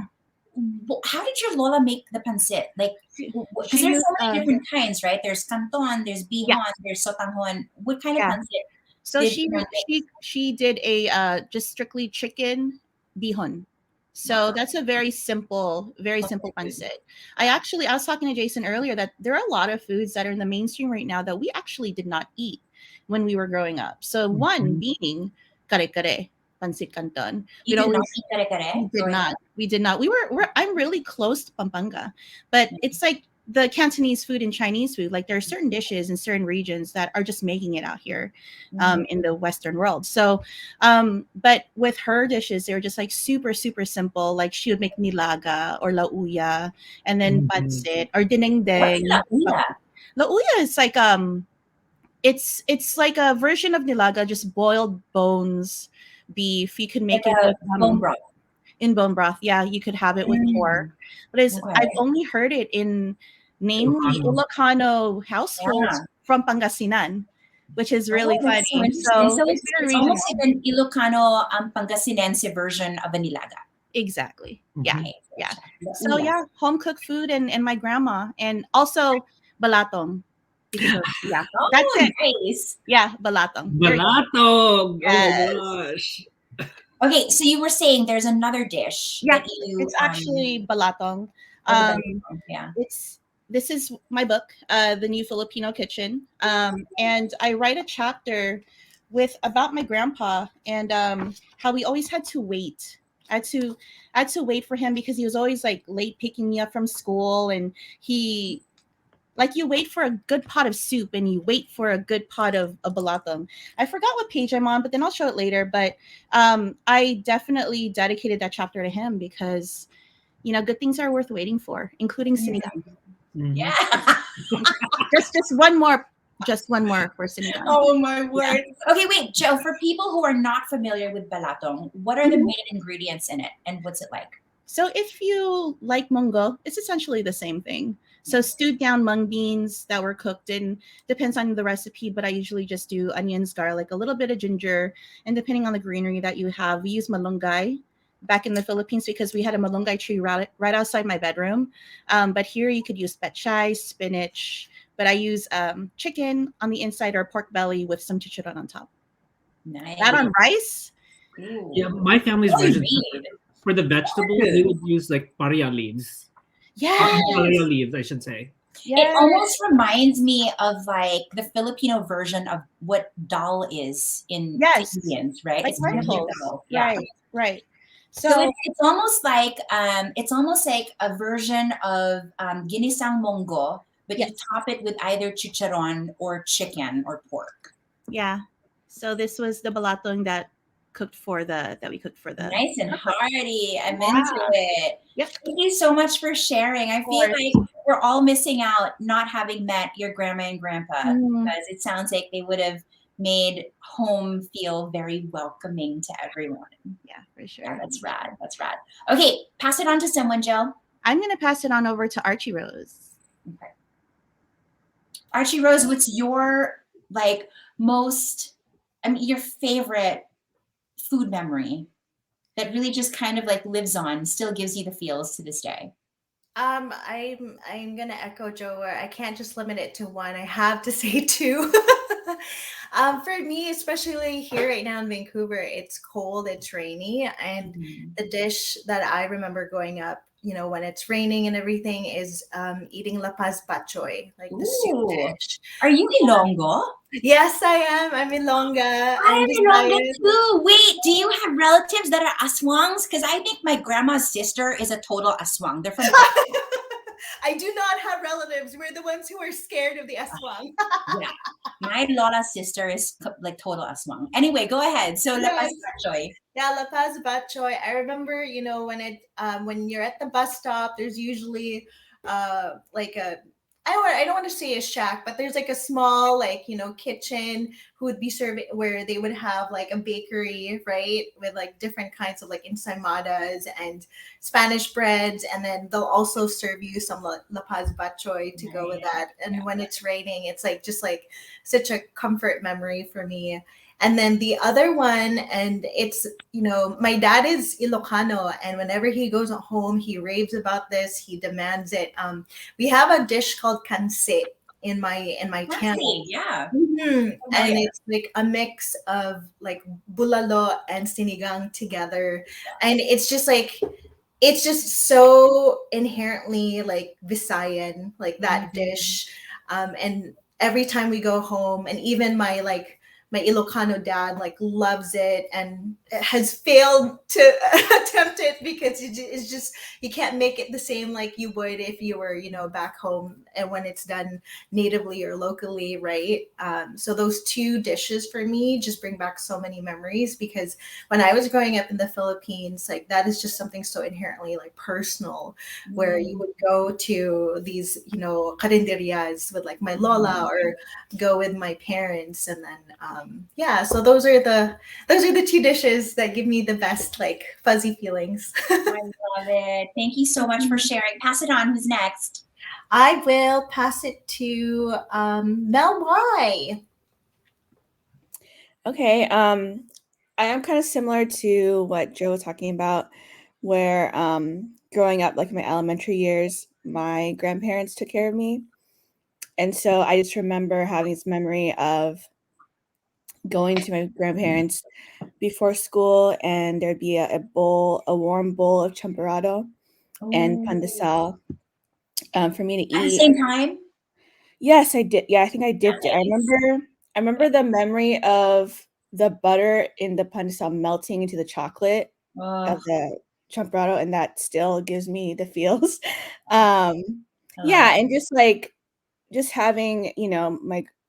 How did your Lola make the pancit? Like, because there's so many different kinds, right? There's canton, there's bihon, there's sotanghon. What kind of pancit? So she did a just strictly chicken bihon. So that's a very simple pancit. I was talking to Jason earlier that there are a lot of foods that are in the mainstream right now that we actually did not eat when we were growing up. So one being kare-kare, pancit canton. You did not eat kare-kare? We did not. I'm really close to Pampanga, but it's like the Cantonese food and Chinese food. Like there are certain dishes in certain regions that are just making it out here in the Western world. So, but with her dishes, they were just like super, super simple. Like she would make nilaga or lauya and then pancit or dinengdeng. Lauya is like, it's like a version of nilaga, just boiled bones, beef. You can make it with bone broth. In bone broth, yeah, you could have it with pork. But I've only heard it in namely Ilocano households from Pangasinan, which is really funny. So it's almost like an Ilocano Pangasinense version of a nilaga. Exactly. Yeah. So home cooked food and my grandma, and also balatong. Because, that's it. Nice. Yeah, balatong. Balatong. Yes. Oh my gosh. Okay, so you were saying there's another dish. Yeah, it's actually balatong. This is my book, The New Filipino Kitchen, and I write a chapter about my grandpa and how we always had to wait. I had to wait for him because he was always like late picking me up from school, and he. Like you wait for a good pot of soup and you wait for a good pot of balatong. I forgot what page I'm on, but then I'll show it later. But I definitely dedicated that chapter to him because, good things are worth waiting for, including Sinigang. Yeah. just one more for Sinigang. Oh my word. Yeah. Okay, wait, Joe, for people who are not familiar with balatong, what are the main ingredients in it and what's it like? So if you like munggo, it's essentially the same thing. So stewed down mung beans that were cooked in, depends on the recipe, but I usually just do onions, garlic, a little bit of ginger, and depending on the greenery that you have, we use malunggay back in the Philippines because we had a malunggay tree right outside my bedroom. But here you could use petchay, spinach, but I use chicken on the inside or pork belly with some chicharron on top. Nice. That on rice Ooh. Yeah, my family's Really version read. for the vegetables, they would use like paria leaves. Yes. Paria leaves, I should say. It almost reminds me of like the Filipino version of what dal is in the Yes. Indians, right? Like It's really lentils. dal. Yeah. Right. Right. So So it's almost like a version of ginisang monggo, but you yes. top it with either chicharon or chicken or pork. Yeah. So this was the balatong that we cooked for the Nice and hearty. I'm Yeah. into it. Yep. Thank you so much for sharing. I feel course. like we're all missing out not having met your grandma and grandpa Mhm. because it sounds like they would have made home feel very welcoming to everyone. Yeah, for sure. Yeah, that's rad. That's rad. Okay, pass it on to someone, Jill. I'm gonna pass it on over to Archierose. Okay. Archierose, what's your like your favorite food memory that really just kind of like lives on, still gives you the feels to this day? I'm gonna echo Joe. I can't just limit it to one. I have to say two. For me, especially here right now in Vancouver, it's cold, it's rainy, and the dish that I remember growing up, when it's raining and everything, is eating lapas bachoy, like the soup Ooh. dish. Are you Ilonggo? Yes, I am. I'm Ilongga. I'm Ilonggo too. Wait, do you have relatives that are aswangs? Because I think my grandma's sister is a total aswang. They're from I do not have relatives. We're the ones who are scared of the aswang. Yeah. My Lola's sister is like total aswang. Anyway, go ahead. So lapas bachoy. Yeah, La Paz Batchoy. I remember, when you're at the bus stop, there's usually like I don't want to say a shack, but there's like a small kitchen who would be serving, where they would have like a bakery, right, with like different kinds of like ensaimadas and Spanish breads, and then they'll also serve you some La Paz Batchoy to go with that. And when it's raining, it's like just like such a comfort memory for me. And then the other one, and it's, my dad is Ilocano, and whenever he goes home, he raves about this. He demands it. We have a dish called kanse in my town. Yeah. And it's like a mix of like bulalo and sinigang together. And it's just so inherently like Visayan, like that dish. And every time we go home, and even my Ilocano dad like loves it and has failed to attempt it because it's just, you can't make it the same like you would if you were, back home and when it's done natively or locally, right? So those two dishes for me just bring back so many memories, because when I was growing up in the Philippines, like that is just something so inherently like personal, where you would go to these, carinderias with like my lola or go with my parents, and then so those are the two dishes that give me the best like fuzzy feelings. I love it. Thank you so much for sharing. Pass it on. Who's next? I will pass it to Mel Y. Okay. I am kind of similar to what Joe was talking about, where growing up, like in my elementary years, my grandparents took care of me. And so I just remember having this memory of going to my grandparents before school, and there'd be a warm bowl of champurrado and pandesal for me to eat. At the same time? Yes, I did. Yeah, I think I dipped it. I remember the memory of the butter in the pandesal melting into the chocolate of the champurrado, and that still gives me the feels. Yeah, and just having,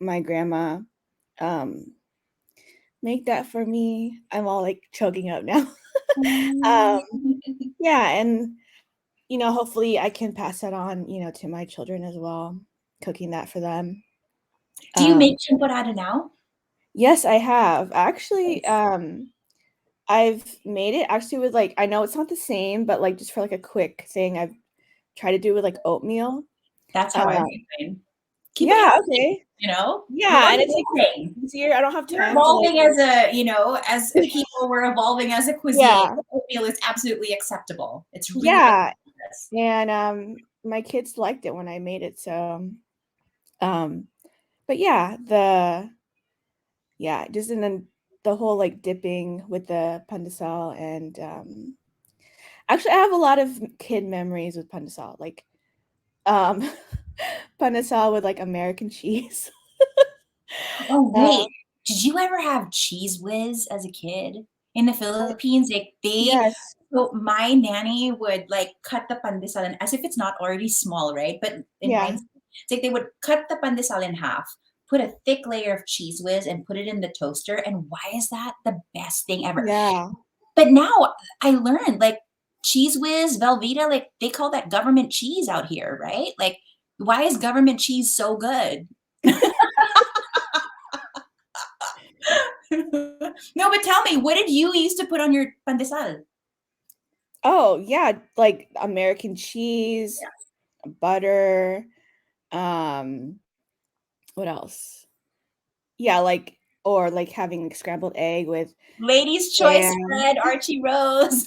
my grandma make that for me. I'm all like choking up now. Yeah, and hopefully I can pass that on, to my children as well, cooking that for them. Do you make champurrado now? Yes, I have. Actually, I've made it actually with I know it's not the same, but just for a quick thing, I've tried to do it with oatmeal. That's how I make mine. Yeah, okay. Yeah, and it's easier. I don't have time. We're evolving as people, we're evolving as a cuisine. Yeah. Oatmeal is absolutely acceptable. It's really and my kids liked it when I made it. So, but yeah, just and then the whole like dipping with the pandesal, and actually I have a lot of kid memories with pandesal, like pandesal with like American cheese. Oh, wait. Did you ever have Cheese Whiz as a kid? In the Philippines, like Yes. so my nanny would like cut the pandesal in, as if it's not already small, right? But in Yeah. hindsight, it's like they would cut the pandesal in half, put a thick layer of Cheese Whiz, and put it in the toaster. And why is that the best thing ever? Yeah. But now I learned like Cheese Whiz, Velveeta, like they call that government cheese out here, right? Like, why is government cheese so good? No, but tell me, what did you used to put on your pandesal? Oh yeah, like American cheese, butter, what else? Yeah, like, or like having like scrambled egg with Ladies' choice jam. spread, Archierose.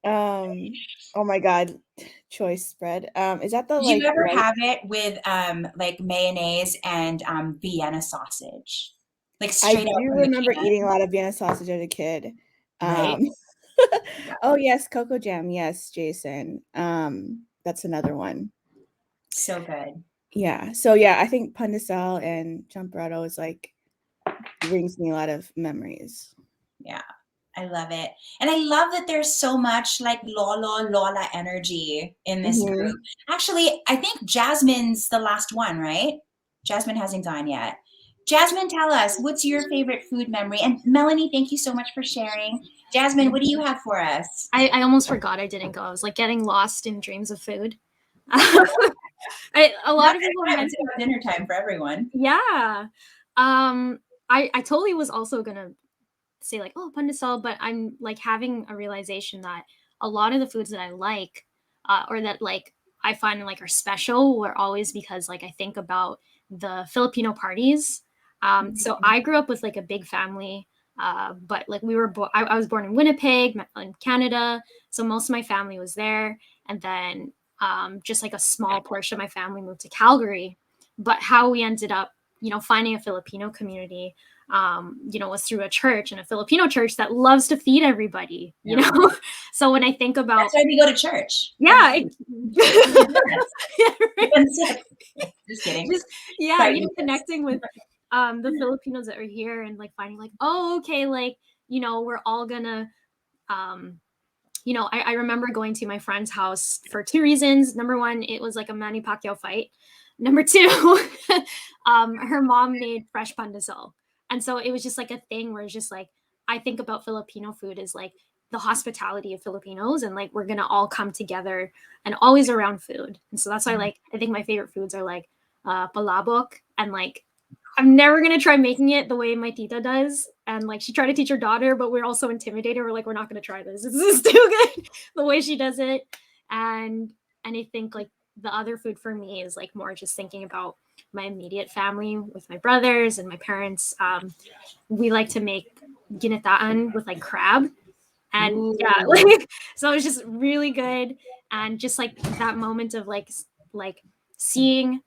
Oh my God, choice spread. Is that the Did like you ever white? have it with like mayonnaise and Vienna sausage? Like I straight out do from the remember can, eating a lot of Vienna sausage as a kid. right? Oh yes, cocoa jam. Yes, Jason. That's another one. So good. Yeah. So yeah, I think pandesal and champorado is like brings me a lot of memories. Yeah, I love it. And I love that there's so much like Lola energy in this Mhm. group. Actually, I think Jasmine's the last one, right? Jasmine hasn't gone yet. Jasmine, tell us, what's your favorite food memory? And Melanie, thank you so much for sharing. Jasmine, what do you have for us? I almost forgot I didn't go. I was like getting lost in dreams of food. A lot of people It's mentioned about dinner time for everyone. Yeah. I totally was also gonna say like, oh, pandesal, but I'm like having a realization that a lot of the foods that I like, or that like I find like are special, were always because like I think about the Filipino parties. So I grew up with like a big family, but like we were, I was born in Winnipeg, in Canada, so most of my family was there, and then just like a small portion of my family moved to Calgary. But how we ended up, finding a Filipino community, was through a church, and a Filipino church that loves to feed everybody, you know? So when I think about, That's why we go to church. yeah, Yeah, right. Just kidding. Sorry. Connecting with the Filipinos that are here, and like finding like, oh, okay, like, we're all gonna, I remember going to my friend's house for two reasons. Number one, it was like a Manny Pacquiao fight. Number two, her mom made fresh pandesal. And so it was just like a thing where it's just like, I think about Filipino food as like the hospitality of Filipinos, and like we're going to all come together and always around food. And so that's why I think my favorite foods are like palabok, and like I'm never gonna try making it the way my tita does. And like she tried to teach her daughter, but we're also intimidated. We're like, we're not gonna try this. This is too good the way she does it. And I think like the other food for me is like more just thinking about my immediate family with my brothers and my parents. We like to make ginataan with like crab. And yeah, like so it's just really good. And just like that moment of like seeing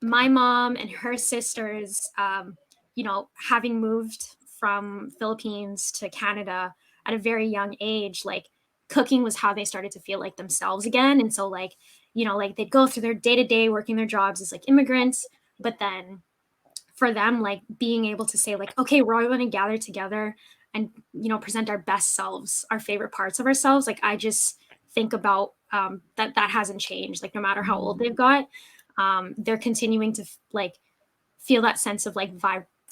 my mom and her sisters, having moved from Philippines to Canada at a very young age, like cooking was how they started to feel like themselves again. And so like, like they'd go through their day-to-day working their jobs as like immigrants, but then for them, like being able to say like, okay, we're all going to gather together and, present our best selves, our favorite parts of ourselves. Like, I just think about that hasn't changed. Like, no matter how old they've got, they're continuing to feel that sense of like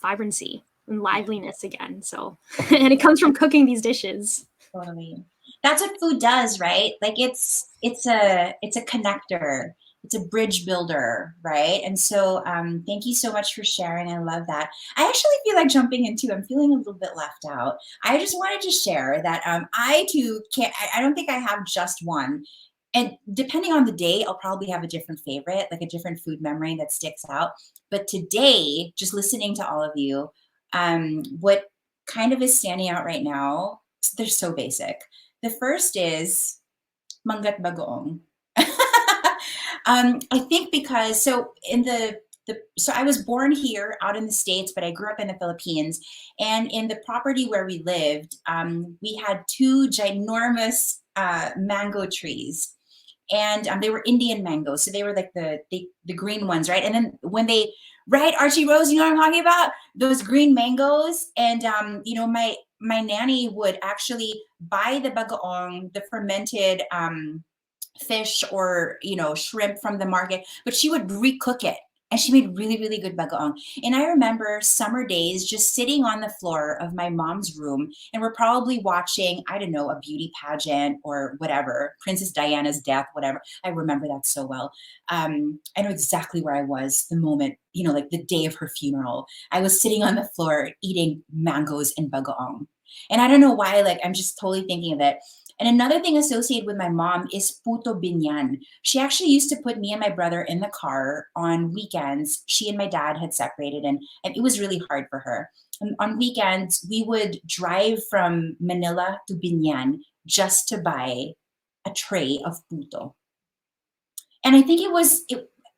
vibrancy and liveliness again. So, and it comes from cooking these dishes. Totally. That's what food does, right? Like it's a connector. It's a bridge builder, right? And so thank you so much for sharing. I love that. I actually feel like jumping into, I'm feeling a little bit left out. I just wanted to share that I too can't, I don't think I have just one. And depending on the day, I'll probably have a different favorite, like a different food memory that sticks out. But today, just listening to all of you, what kind of is standing out right now, they're so basic. The first is manggat bagoong. I think because, so in the so I was born here out in the States, but I grew up in the Philippines. And in the property where we lived, we had two ginormous mango trees. And they were Indian mangoes. So they were like the green ones, right? And then when they, right, Archierose, you know what I'm talking about? Those green mangoes. And, my nanny would actually buy the bagoong, the fermented fish or shrimp from the market, but she would recook it, and she made really, really good bagoong. And I remember summer days just sitting on the floor of my mom's room, and we're probably watching, I don't know, a beauty pageant or whatever, Princess Diana's death, whatever. I remember that so well. I know exactly where I was the moment, like the day of her funeral. I was sitting on the floor eating mangoes and bagoong. And I don't know why, like, I'm just totally thinking of it. And another thing associated with my mom is puto binyan. She actually used to put me and my brother in the car on weekends. She and my dad had separated, and it was really hard for her. And on weekends, we would drive from Manila to Binyan just to buy a tray of puto. And I think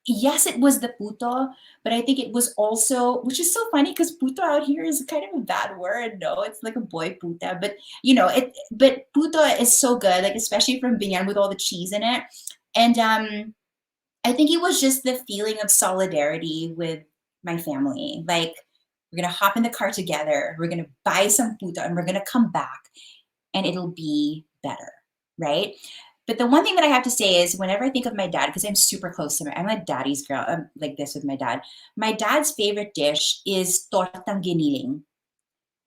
yes, it was the puto, but I think it was also, which is so funny because puto out here is kind of a bad word. No, it's like a boy puta, but but puto is so good, like especially from Binyan with all the cheese in it. And I think it was just the feeling of solidarity with my family. Like, we're gonna hop in the car together, we're gonna buy some puto, and we're gonna come back, and it'll be better, right? But the one thing that I have to say is whenever I think of my dad, because I'm super close to him, I'm a daddy's girl. I'm like this with my dad. My dad's favorite dish is tortang giniling,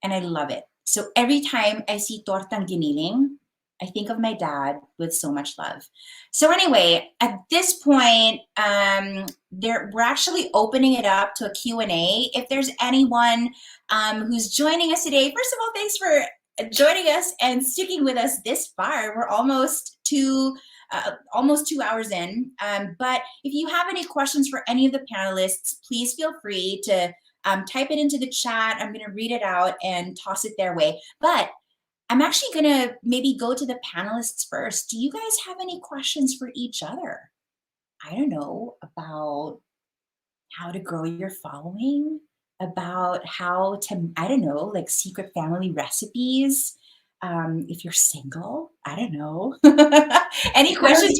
and I love it. So every time I see tortang giniling, I think of my dad with so much love. So anyway, at this point, we're actually opening it up to a Q&A. If there's anyone who's joining us today, first of all, thanks for joining us and sticking with us this far. We're almost 2 hours in. But if you have any questions for any of the panelists, please feel free to type it into the chat. I'm going to read it out and toss it their way. But I'm actually going to maybe go to the panelists first. Do you guys have any questions for each other? I don't know, about how to grow your following, about how to, I don't know, like secret family recipes. If you're single, I don't know. Any questions?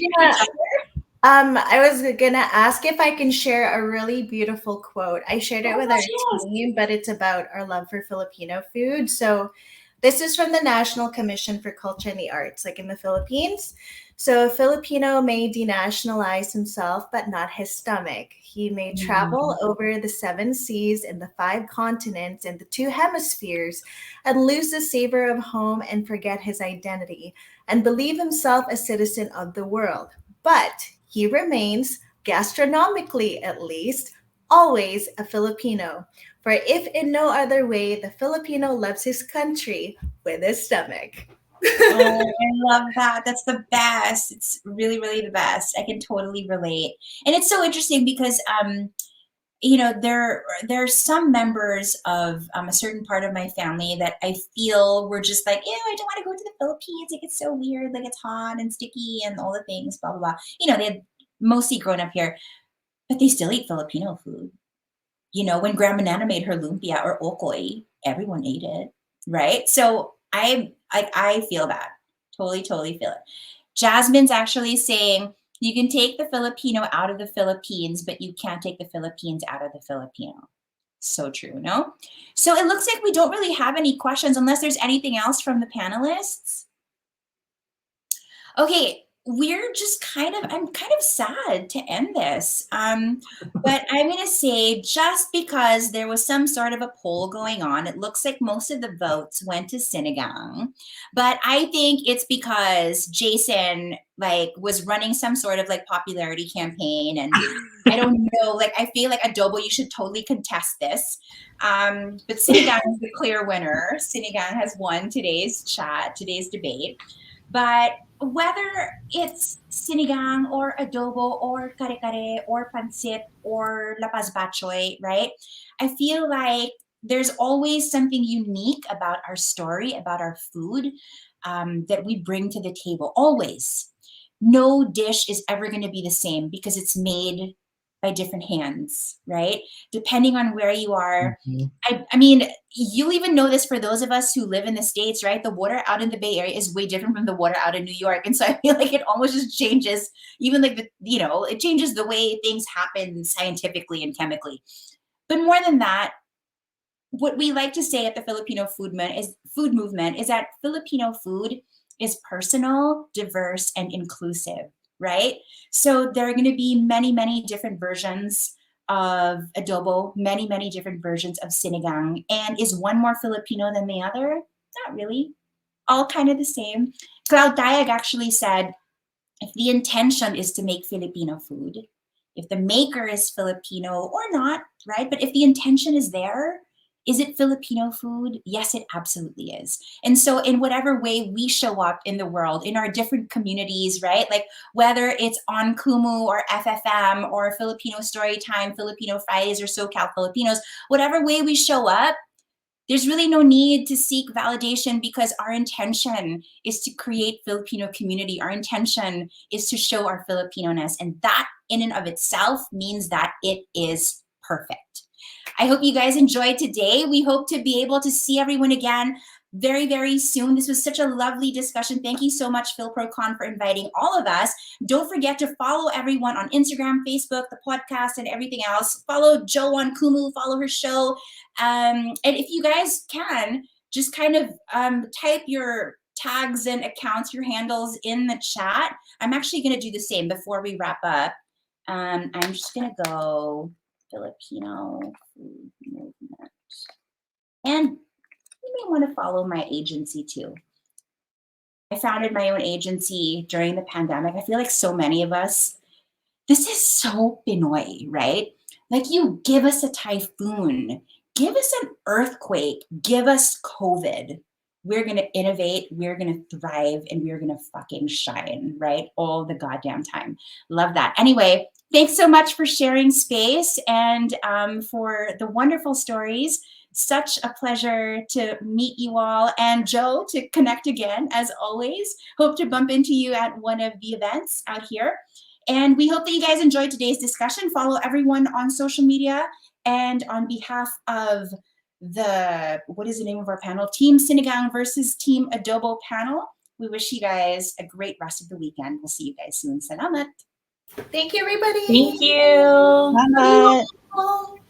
I was gonna ask if I can share a really beautiful quote. I shared it with our team, but it's about our love for Filipino food. So this is from the National Commission for Culture and the Arts, like in the Philippines. So a Filipino may denationalize himself, but not his stomach. He may travel over the 7 seas and the 5 continents and the 2 hemispheres and lose the savor of home and forget his identity and believe himself a citizen of the world. But he remains, gastronomically at least, always a Filipino. For if in no other way, the Filipino loves his country with his stomach. Oh, I love that. That's the best. It's really, really the best. I can totally relate. And it's so interesting because, there's some members of a certain part of my family that I feel were just like, ew, I don't want to go to the Philippines. Like, it's so weird. Like, it's hot and sticky and all the things, blah, blah, blah. They had mostly grown up here, but they still eat Filipino food. When Grandma Nana made her lumpia or okoy, everyone ate it, right? So I feel that. Totally, totally feel it. Jasmine's actually saying you can take the Filipino out of the Philippines, but you can't take the Philippines out of the Filipino. So true, no? So it looks like we don't really have any questions unless there's anything else from the panelists. Okay, I'm kind of sad to end this. But I'm going to say just because there was some sort of a poll going on, it looks like most of the votes went to Sinigang. But I think it's because Jason was running some sort of popularity campaign. And I don't know, I feel like Adobo, you should totally contest this. But Sinigang is the clear winner. Sinigang has won today's debate. But whether it's sinigang or adobo or kare-kare or pancit or lapas bachoy, right? I feel like there's always something unique about our story, about our food that we bring to the table. Always. No dish is ever going to be the same because it's made by different hands, right? Depending on where you are. Mhm. I mean, you'll even know this for those of us who live in the States, right? The water out in the Bay Area is way different from the water out in New York. And so I feel like it almost just changes, even like, it changes the way things happen scientifically and chemically. But more than that, what we like to say at the Filipino food movement is that Filipino food is personal, diverse, and inclusive, right? So there are going to be many, many different versions of adobo, many, many different versions of sinigang. And is one more Filipino than the other? Not really. All kind of the same. Cloud Diag actually said, if the intention is to make Filipino food, if the maker is Filipino or not, right? But if the intention is there, is it Filipino food? Yes, it absolutely is. And so in whatever way we show up in the world, in our different communities, right? Like whether it's on Kumu or FFM or Filipino Storytime, Filipino Fridays or SoCal Filipinos, whatever way we show up, there's really no need to seek validation because our intention is to create Filipino community. Our intention is to show our Filipino-ness. And that in and of itself means that it is perfect. I hope you guys enjoyed today. We hope to be able to see everyone again very, very soon. This was such a lovely discussion. Thank you so much, PhilProCon, for inviting all of us. Don't forget to follow everyone on Instagram, Facebook, the podcast, and everything else. Follow Jo on Kumu, follow her show. And if you guys can, just kind of type your tags and accounts, your handles in the chat. I'm actually going to do the same before we wrap up. I'm just going to go Filipino food movement. And you may want to follow my agency too. I founded my own agency during the pandemic. I feel like so many of us, this is so Pinoy, right? Like you give us a typhoon, give us an earthquake, give us COVID. We're going to innovate, we're going to thrive, and we're going to fucking shine, right? All the goddamn time. Love that. Anyway, thanks so much for sharing space and for the wonderful stories. Such a pleasure to meet you all. And Jo, to connect again, as always. Hope to bump into you at one of the events out here. And we hope that you guys enjoyed today's discussion. Follow everyone on social media. And on behalf of what is the name of our panel? Team Sinigang versus Team Adobo panel. We wish you guys a great rest of the weekend. We'll see you guys soon. Salamat. Thank you, everybody. Thank you. Salamat. Bye.